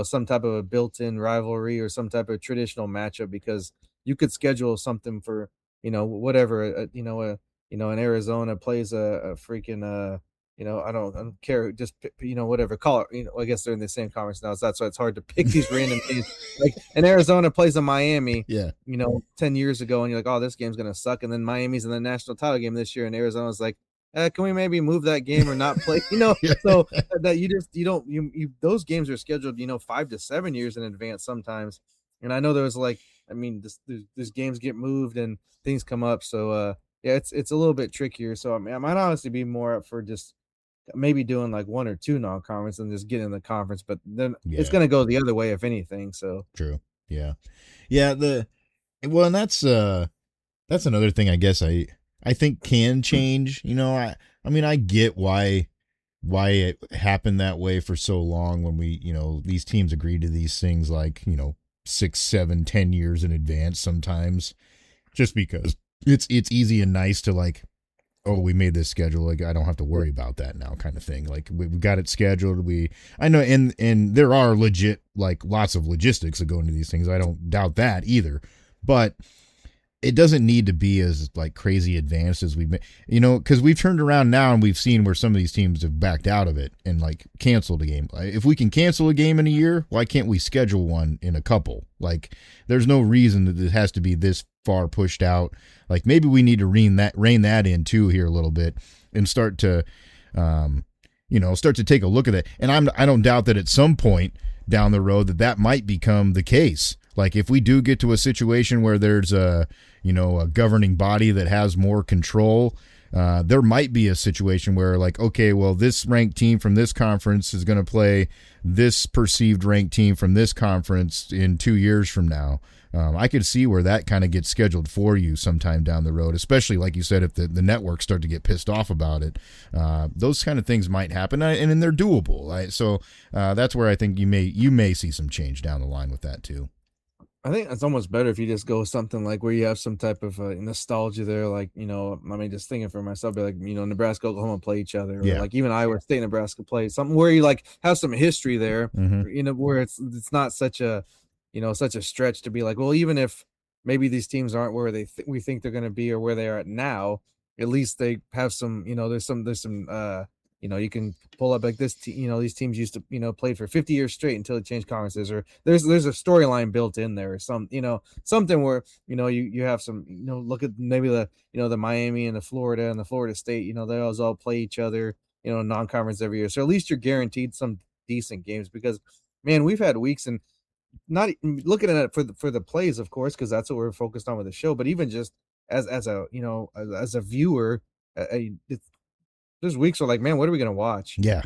some type of a built-in rivalry or some type of traditional matchup, because you could schedule something for whatever an Arizona plays a freaking I don't care, just whatever, call it, I guess they're in the same conference now, so that's why it's hard to pick these random games. Like, and Arizona plays a Miami 10 years ago, and you're like, oh, this game's gonna suck, and then Miami's in the national title game this year, and Arizona's like, can we maybe move that game or not play? So that you those games are scheduled 5 to 7 years in advance sometimes. And I know there was this games get moved and things come up, so it's a little bit trickier. So I might honestly be more up for just maybe doing like 1 or 2 non-conference and just getting in the conference, but then it's going to go the other way if anything. So true. Yeah. And that's another thing I guess I think can change. I mean, I get why it happened that way for so long when we, these teams agreed to these things like, 6, 7, 10 years in advance sometimes, just because it's easy and nice to like, oh, we made this schedule, like I don't have to worry about that now, kind of thing. Like we got it scheduled. I know, and there are legit, like, lots of logistics that go into these things. I don't doubt that either. But it doesn't need to be as like crazy advanced as we've been, because we've turned around now and we've seen where some of these teams have backed out of it and like canceled a game. If we can cancel a game in a year, why can't we schedule one in a couple? Like, there's no reason that it has to be this far pushed out. Like, maybe we need to rein that in too here a little bit and start to, start to take a look at that. And I don't doubt that at some point down the road that might become the case. Like, if we do get to a situation where there's a governing body that has more control, there might be a situation where, like, okay, well, this ranked team from this conference is going to play this perceived ranked team from this conference in 2 years from now. I could see where that kind of gets scheduled for you sometime down the road, especially, like you said, if the networks start to get pissed off about it. Those kind of things might happen, and they're doable. So that's where I think you may see some change down the line with that too. I think it's almost better if you just go with something like where you have some type of nostalgia there. Like, just thinking for myself, like, Nebraska, Oklahoma play each other. Or like even Iowa State, Nebraska play something where you like have some history there, where it's not such a, such a stretch to be like, well, even if maybe these teams aren't where we think they're going to be or where they are at now, at least they have some, there's some, you can pull up like this, these teams used to, played for 50 years straight until it changed conferences, or there's a storyline built in there, or something where, you have some, look at maybe the Miami and the Florida and the Florida State, they all play each other, non-conference every year. So at least you're guaranteed some decent games, because, man, we've had weeks, and not looking at it for the plays, of course, because that's what we're focused on with the show, but even just as a viewer, there's weeks where like, man, what are we gonna watch? Yeah.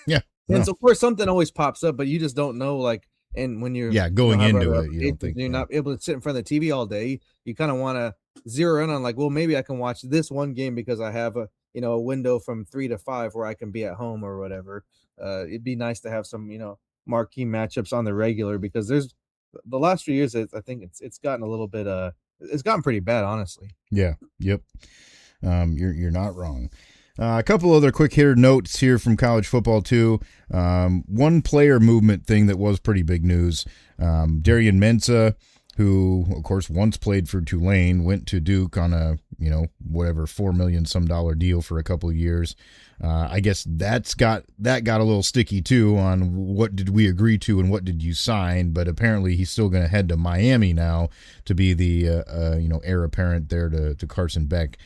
Yeah. And so of course something always pops up, but you just don't know, like, and when you're going into it, you don't think you're not able to sit in front of the TV all day, you kind of want to zero in on like, well, maybe I can watch this one game because I have a window from 3 to 5 where I can be at home or whatever. It'd be nice to have some marquee matchups on the regular, because there's the last few years, I think it's gotten a little bit it's gotten pretty bad, honestly. Yeah. Yep. You're not wrong. A couple other quick hitter notes here from college football too. One player movement thing that was pretty big news. Darian Mensah, who of course once played for Tulane, went to Duke on a whatever $4 million some deal for a couple of years. I guess that got a little sticky too on what did we agree to and what did you sign. But apparently he's still going to head to Miami now to be the heir apparent there to Carson Beck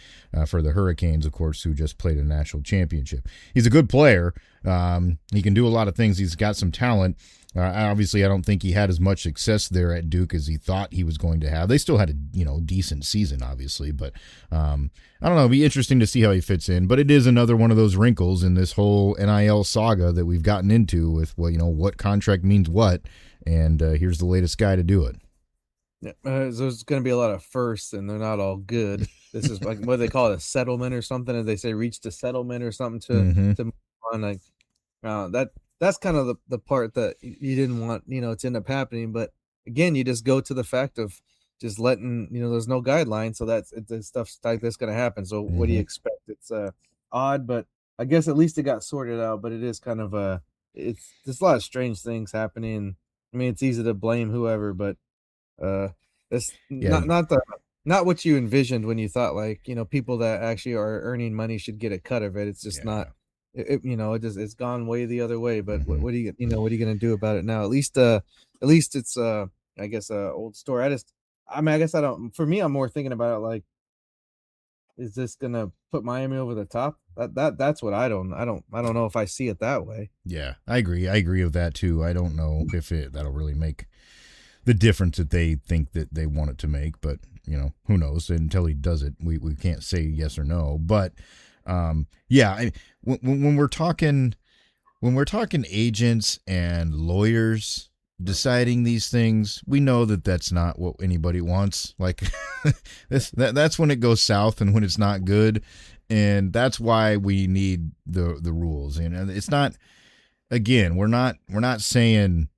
for the Hurricanes, of course, who just played a national championship. He's a good player. He can do a lot of things. He's got some talent. Obviously, I don't think he had as much success there at Duke as he thought he was going to have. They still had a decent season, obviously, but I don't know. It'll be interesting to see how he fits in. But it is another one of those wrinkles in this whole NIL saga that we've gotten into with what contract means what, and here's the latest guy to do it. Yeah, there's going to be a lot of firsts, and they're not all good. This is like what they call it, a settlement or something, as they say, reached a settlement or something to move on. Like that's kind of the part that you didn't want, to end up happening. But again, you just go to the fact of just letting, there's no guidelines. So that's stuff like that's going to happen. So what do you expect? It's odd, but I guess at least it got sorted out. But it is kind of there's a lot of strange things happening. I mean, it's easy to blame whoever, but it's not what you envisioned when you thought, like, people that actually are earning money should get a cut of it. It's just not. It's gone way the other way. But what are you gonna do about it now? At least it's I guess old story. I guess I don't. For me, I'm more thinking about it like, is this gonna put Miami over the top? That's what I don't know if I see it that way. Yeah, I agree with that too. I don't know if that'll really make the difference that they think that they want it to make, but who knows? Until he does it, we can't say yes or no. But when we're talking agents and lawyers deciding these things, we know that that's not what anybody wants. Like that's when it goes south and when it's not good, and that's why we need the rules. It's not. Again, we're not saying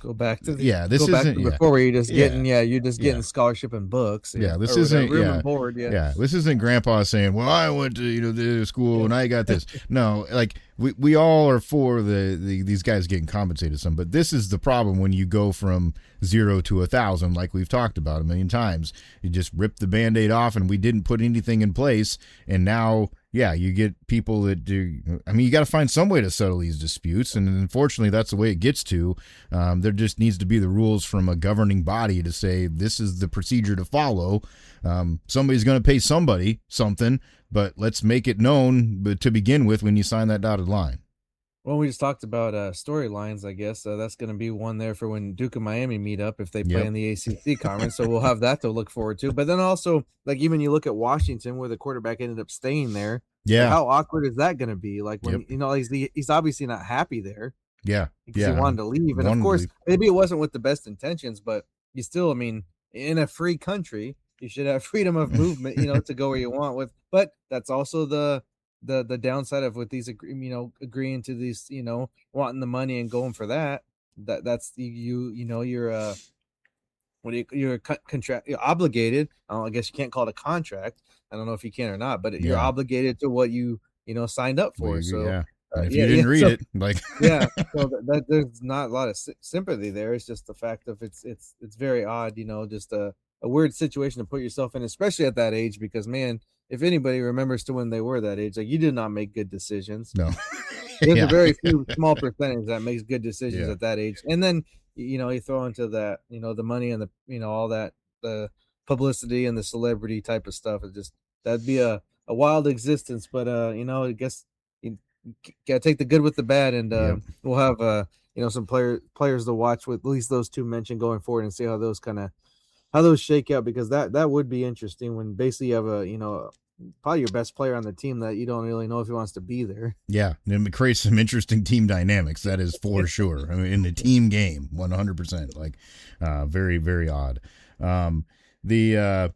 Go back to this isn't before where you're just getting you're just yeah. getting scholarship and books. This isn't room and board. This isn't grandpa saying, well, I went to the school and I got this. No, like we all are for these guys getting compensated some, but this is the problem when you go from 0 to 1,000, like we've talked about a million times. You just rip the Band-Aid off and we didn't put anything in place, and now you get people that do. I mean, you got to find some way to settle these disputes, and unfortunately, that's the way it gets to. There just needs to be the rules from a governing body to say this is the procedure to follow. Somebody's going to pay somebody something, but let's make it known to begin with when you sign that dotted line. Well, we just talked about storylines, I guess. That's going to be one there for when Duke and Miami meet up if they play in the ACC conference. So we'll have that to look forward to. But then also, like, even you look at Washington where the quarterback ended up staying there. Yeah. How awkward is that going to be? Like, when, he's obviously not happy there. Yeah. Because he wanted to leave. And, of course, maybe it wasn't with the best intentions, but you still, I mean, in a free country, you should have freedom of movement, to go where you want with. But that's also the downside of with these, agreeing to these, wanting the money and going for that's you're you're obligated. I guess you can't call it a contract. I don't know if you can or not, but you're obligated to what you signed up for. And if you didn't read it, like so there's not a lot of sympathy there. It's just the fact of it's very odd, just a weird situation to put yourself in, especially at that age, because man, if anybody remembers to when they were that age, like, you did not make good decisions. No. There's a very small percentage that makes good decisions at that age. And then, you throw into that, the money and the, all that, the publicity and the celebrity type of stuff. That'd be a wild existence. But, I guess you gotta take the good with the bad, and we'll have, some players to watch with at least those two mentioned going forward and see how those shake out, because that would be interesting when basically you have probably your best player on the team that you don't really know if he wants to be there. Yeah, and it creates some interesting team dynamics. That is for sure. I mean, in the team game, 100%. Like, very, very odd. The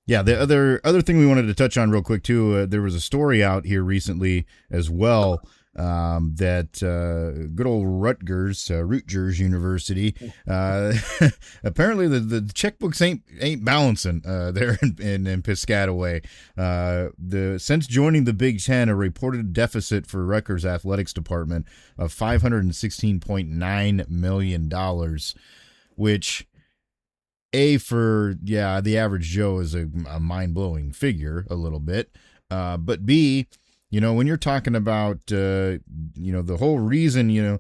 other thing we wanted to touch on real quick too. There was a story out here recently as well. That good old Rutgers University, apparently the checkbooks ain't balancing there in Piscataway. Since joining the Big Ten, a reported deficit for Rutgers athletics department of $516.9 million, which for the average Joe is a mind-blowing figure a little bit, but B, when you're talking about, the whole reason,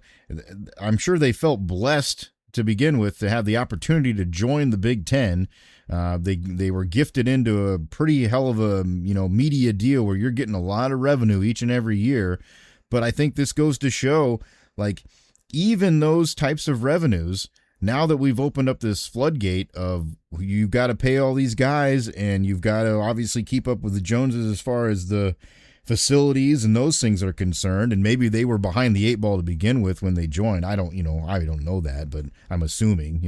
I'm sure they felt blessed to begin with to have the opportunity to join the Big Ten. They were gifted into a pretty hell of a, media deal where you're getting a lot of revenue each and every year. But I think this goes to show, like, even those types of revenues, now that we've opened up this floodgate of you got to pay all these guys and you've got to obviously keep up with the Joneses as far as the facilities and those things are concerned, and maybe they were behind the 8 ball to begin with when they joined. I don't know that, but I'm assuming,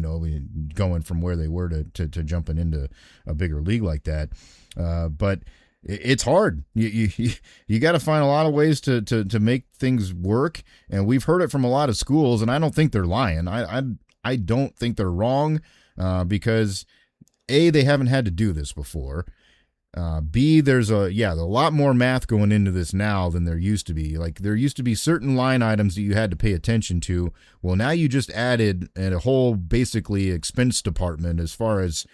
going from where they were to jumping into a bigger league like that. But it's hard. You got to find a lot of ways to make things work, and we've heard it from a lot of schools, and I don't think they're lying. I don't think they're wrong, because A, they haven't had to do this before. B, there's a lot more math going into this now than there used to be. Like, there used to be certain line items that you had to pay attention to. Well, now you just added a whole basically expense department as far as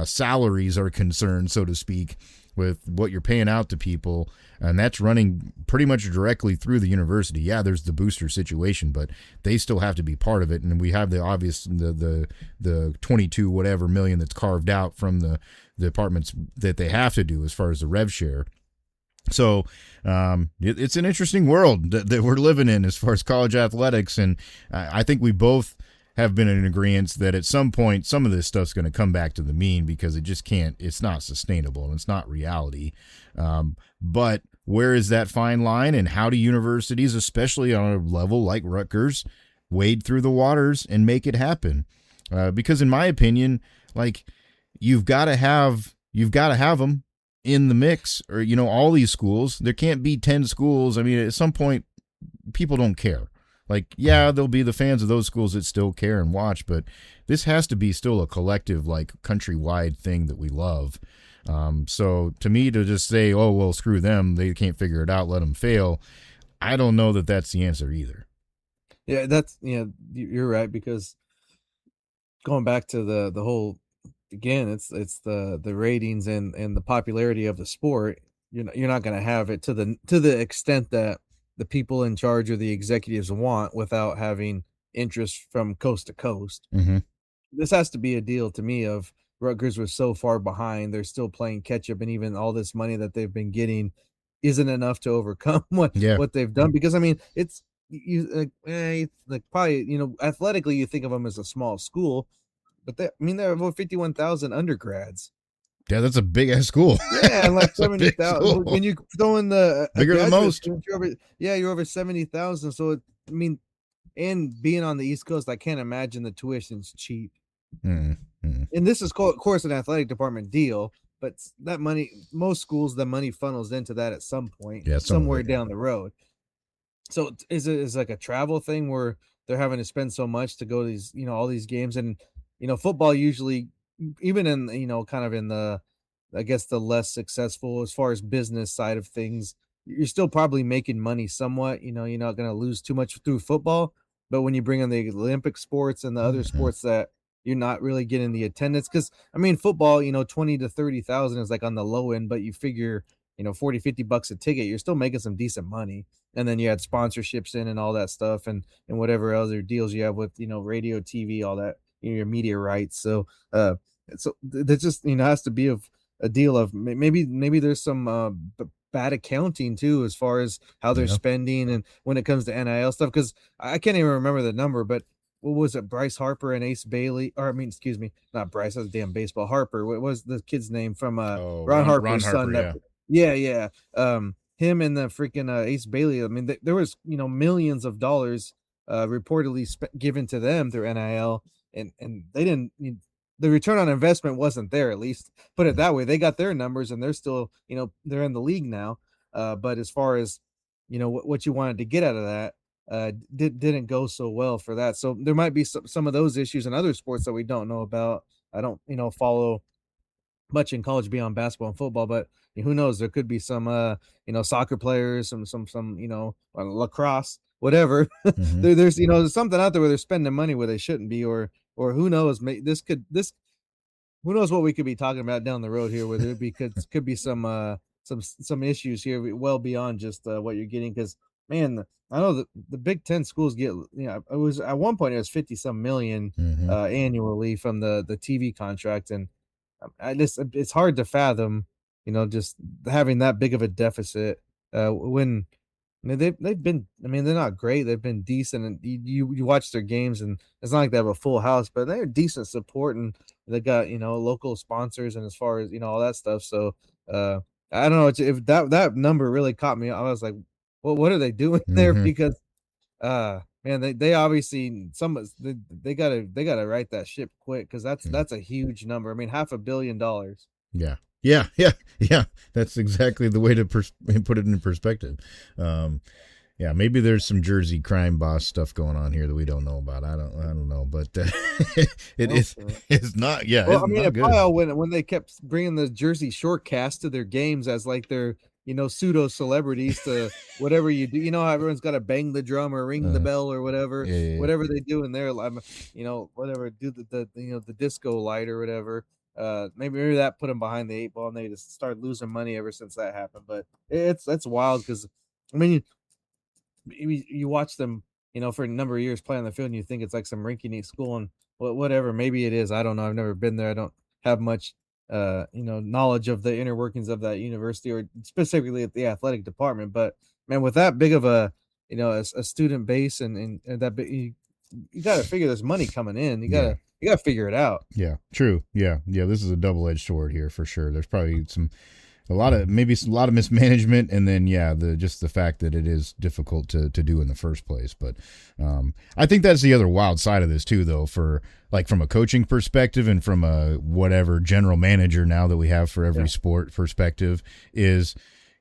salaries are concerned, so to speak, with what you're paying out to people, and that's running pretty much directly through the university. Yeah, there's the booster situation, but they still have to be part of it, and we have the obvious the 22 whatever million that's carved out from the departments that they have to do as far as the rev share. So it's an interesting world that we're living in as far as college athletics, and I think we both have been in agreement that at some point some of this stuff's going to come back to the mean, because it just can't, it's not sustainable and it's not reality. But where is that fine line, and how do universities, especially on a level like Rutgers, wade through the waters and make it happen? Because in my opinion, like, you've got to have them in the mix, or, all these schools. There can't be 10 schools. I mean, at some point people don't care. Like, yeah, there'll be the fans of those schools that still care and watch, but this has to be still a collective, like, countrywide thing that we love. So to me, to just say, oh, well, screw them, they can't figure it out, let them fail, I don't know that that's the answer either. Yeah, you're right, because going back to the whole, again, it's the ratings and the popularity of the sport. You're not going to have it to the extent that the people in charge or the executives want, without having interest from coast to coast. Mm-hmm. This has to be a deal, to me, of Rutgers was so far behind, they're still playing catch up, and even all this money that they've been getting isn't enough to overcome Yeah. what they've done. Because I mean, it's like probably, athletically, you think of them as a small school, but they have over 51,000 undergrads. Yeah, that's a big ass school. Yeah, and like That's a big 70,000 school. when you throw in the Bigger than most. students, you're over 70,000. So I mean, and being on the East Coast, I can't imagine the tuition's cheap. Mm-hmm. And this is, of course, an athletic department deal, but that money, most schools, the money funnels into that at some point, Yeah, somewhere down the road. So is like a travel thing where they're having to spend so much to go to these, all these games. And football usually, even in, kind of in the, I guess, the less successful as far as business side of things, you're still probably making money somewhat. You're not going to lose too much through football, but when you bring in the Olympic sports and the other sports that you're not really getting the attendance, because I mean, football, 20 to 30,000 is like on the low end, but you figure, 40, $50 a ticket, you're still making some decent money. And then you had sponsorships in and all that stuff, and whatever other deals you have with, radio, TV, all that, your media rights. So that just, has to be a deal of maybe there's some bad accounting too, as far as how they're spending, and when it comes to NIL stuff, because I can't even remember the number, but what was it? Bryce Harper and Ace Bailey, or I mean, excuse me, not Bryce, that's damn baseball. Harper. What was the kid's name from Ron Harper's son? Yeah. Him and the freaking Ace Bailey. I mean, there was millions of dollars reportedly given to them through NIL, and they didn't. The return on investment wasn't there. At least put it that way. They got their numbers, and they're still, they're in the league now. But as far as what you wanted to get out of that, didn't go so well for that. So there might be some of those issues in other sports that we don't know about. I don't follow much in college beyond basketball and football, but who knows? There could be some soccer players, some lacrosse, whatever. There's there's something out there where they're spending money where they shouldn't be, or who knows? Who knows what we could be talking about down the road here, where there could be some issues here well beyond just what you're getting. Because man, I know that the Big Ten schools get, it was at one point it was 50 some million annually from the TV contract, and it's hard to fathom, just having that big of a deficit when I mean, they've been, I mean, they're not great. They've been decent, and you watch their games, and it's not like they have a full house, but they're decent support, and they got local sponsors, and as far as all that stuff. So I don't know if that number really caught me. I was like, well, what are they doing there? Because man, they obviously they gotta write that ship quick, because that's a huge number. I mean, $500 million. Yeah. That's exactly the way to put it in perspective. Yeah, maybe there's some Jersey crime boss stuff going on here that we don't know about. I don't know, but it's not. Yeah, well, I mean, a while when they kept bringing the Jersey Shore cast to their games as like their pseudo celebrities to whatever you do. How everyone's got to bang the drum or ring the bell or whatever, whatever they do in there. Whatever, do the disco light or whatever. Maybe that put them behind the 8 ball, and they just started losing money ever since that happened. But that's wild, because I mean, you watch them, for a number of years play on the field, and you think it's like some rinky-dink school, and whatever, maybe it is. I don't know. I've never been there. I don't have much knowledge of the inner workings of that university, or specifically at the athletic department. But man, with that big of a a student base, and that big, you got to figure there's money coming in. You gotta figure it out. Yeah, true. Yeah. This is a double-edged sword here for sure. There's probably a lot of mismanagement, and then just the fact that it is difficult to do in the first place. But I think that's the other wild side of this too, though, for like from a coaching perspective and from a whatever general manager now that we have for every sport perspective, is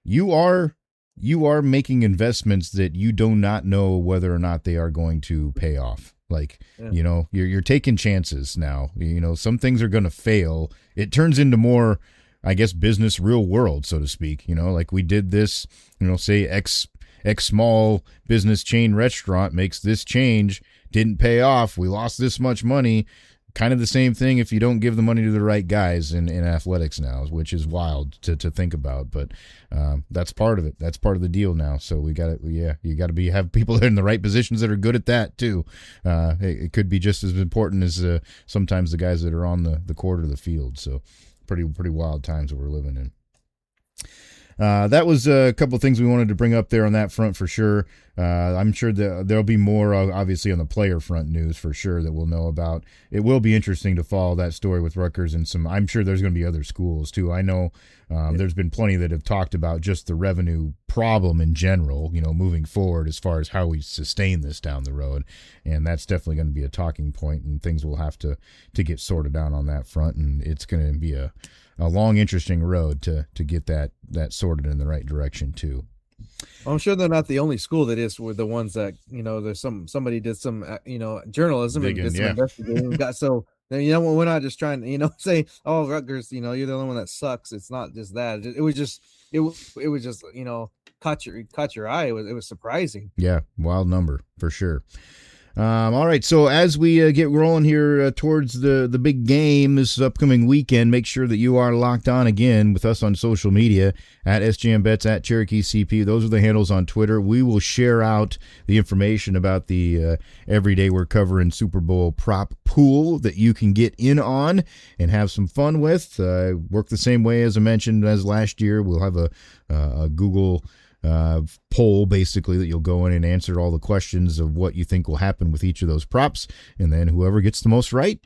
you are you are making investments that you do not know whether or not they are going to pay off. Like, you know, you're taking chances now. You know, some things are going to fail. It turns into more, I guess, business real world, so to speak. You know, like we did this, you know, say X small business chain restaurant makes this change, didn't pay off. We lost this much money. Kind of the same thing if you don't give the money to the right guys in athletics now, which is wild to think about. But that's part of it. That's part of the deal now. So we got to, you got to have people in the right positions that are good at that too. It could be just as important as sometimes the guys that are on the court or the field. So pretty wild times that we're living in. That was a couple of things we wanted to bring up there on that front for sure. I'm sure that there'll be more, obviously, on the player front news for sure that we'll know about. It will be interesting to follow that story with Rutgers and I'm sure there's going to be other schools too. I know there's been plenty that have talked about just the revenue problem in general, you know, moving forward as far as how we sustain this down the road. And that's definitely going to be a talking point, and things will have to get sorted out on that front. And it's going to be a long, interesting road to get that sorted in the right direction too. I'm sure they're not the only school that is. Were the ones that, you know, there's somebody did some journalism and did some investigating. You know, we're not just trying to, you know, say, oh, Rutgers, you know, you're the only one that sucks. It's not just that. It was just you know, caught your eye. It was surprising. Yeah, wild number for sure. All right, so as we get rolling here towards the big game this upcoming weekend, make sure that you are locked on again with us on social media at SJMBets, at Cherokee CP. Those are the handles on Twitter. We will share out the information about the everyday we're covering Super Bowl prop pool that you can get in on and have some fun with. Work the same way as I mentioned as last year. We'll have a Google poll basically that you'll go in and answer all the questions of what you think will happen with each of those props, and then whoever gets the most right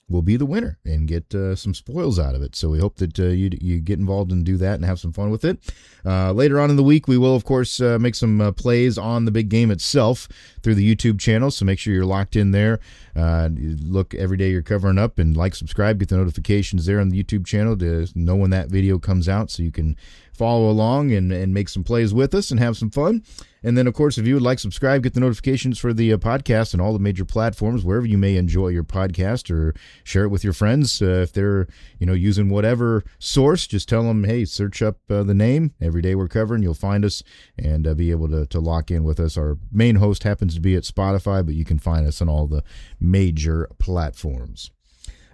will be the winner and get some spoils out of it. So we hope that you get involved and do that and have some fun with it. Later on in the week, we will, of course, make some plays on the big game itself through the YouTube channel, so make sure you're locked in there. Look every day you're covering up, and like, subscribe, get the notifications there on the YouTube channel to know when that video comes out so you can follow along and make some plays with us and have some fun. And then, of course, if you would like, subscribe, get the notifications for the podcast and all the major platforms, wherever you may enjoy your podcast, or share it with your friends. If they're, you know, using whatever source, just tell them, hey, search up the name. Every day we're covering, you'll find us and be able to lock in with us. Our main host happens to be at Spotify, but you can find us on all the major platforms.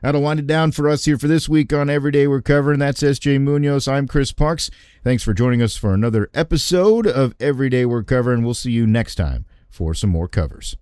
That'll wind it down for us here for this week on Everyday We're Covering. That's S.J. Munoz. I'm Chris Parks. Thanks for joining us for another episode of Everyday We're Covering. We'll see you next time for some more covers.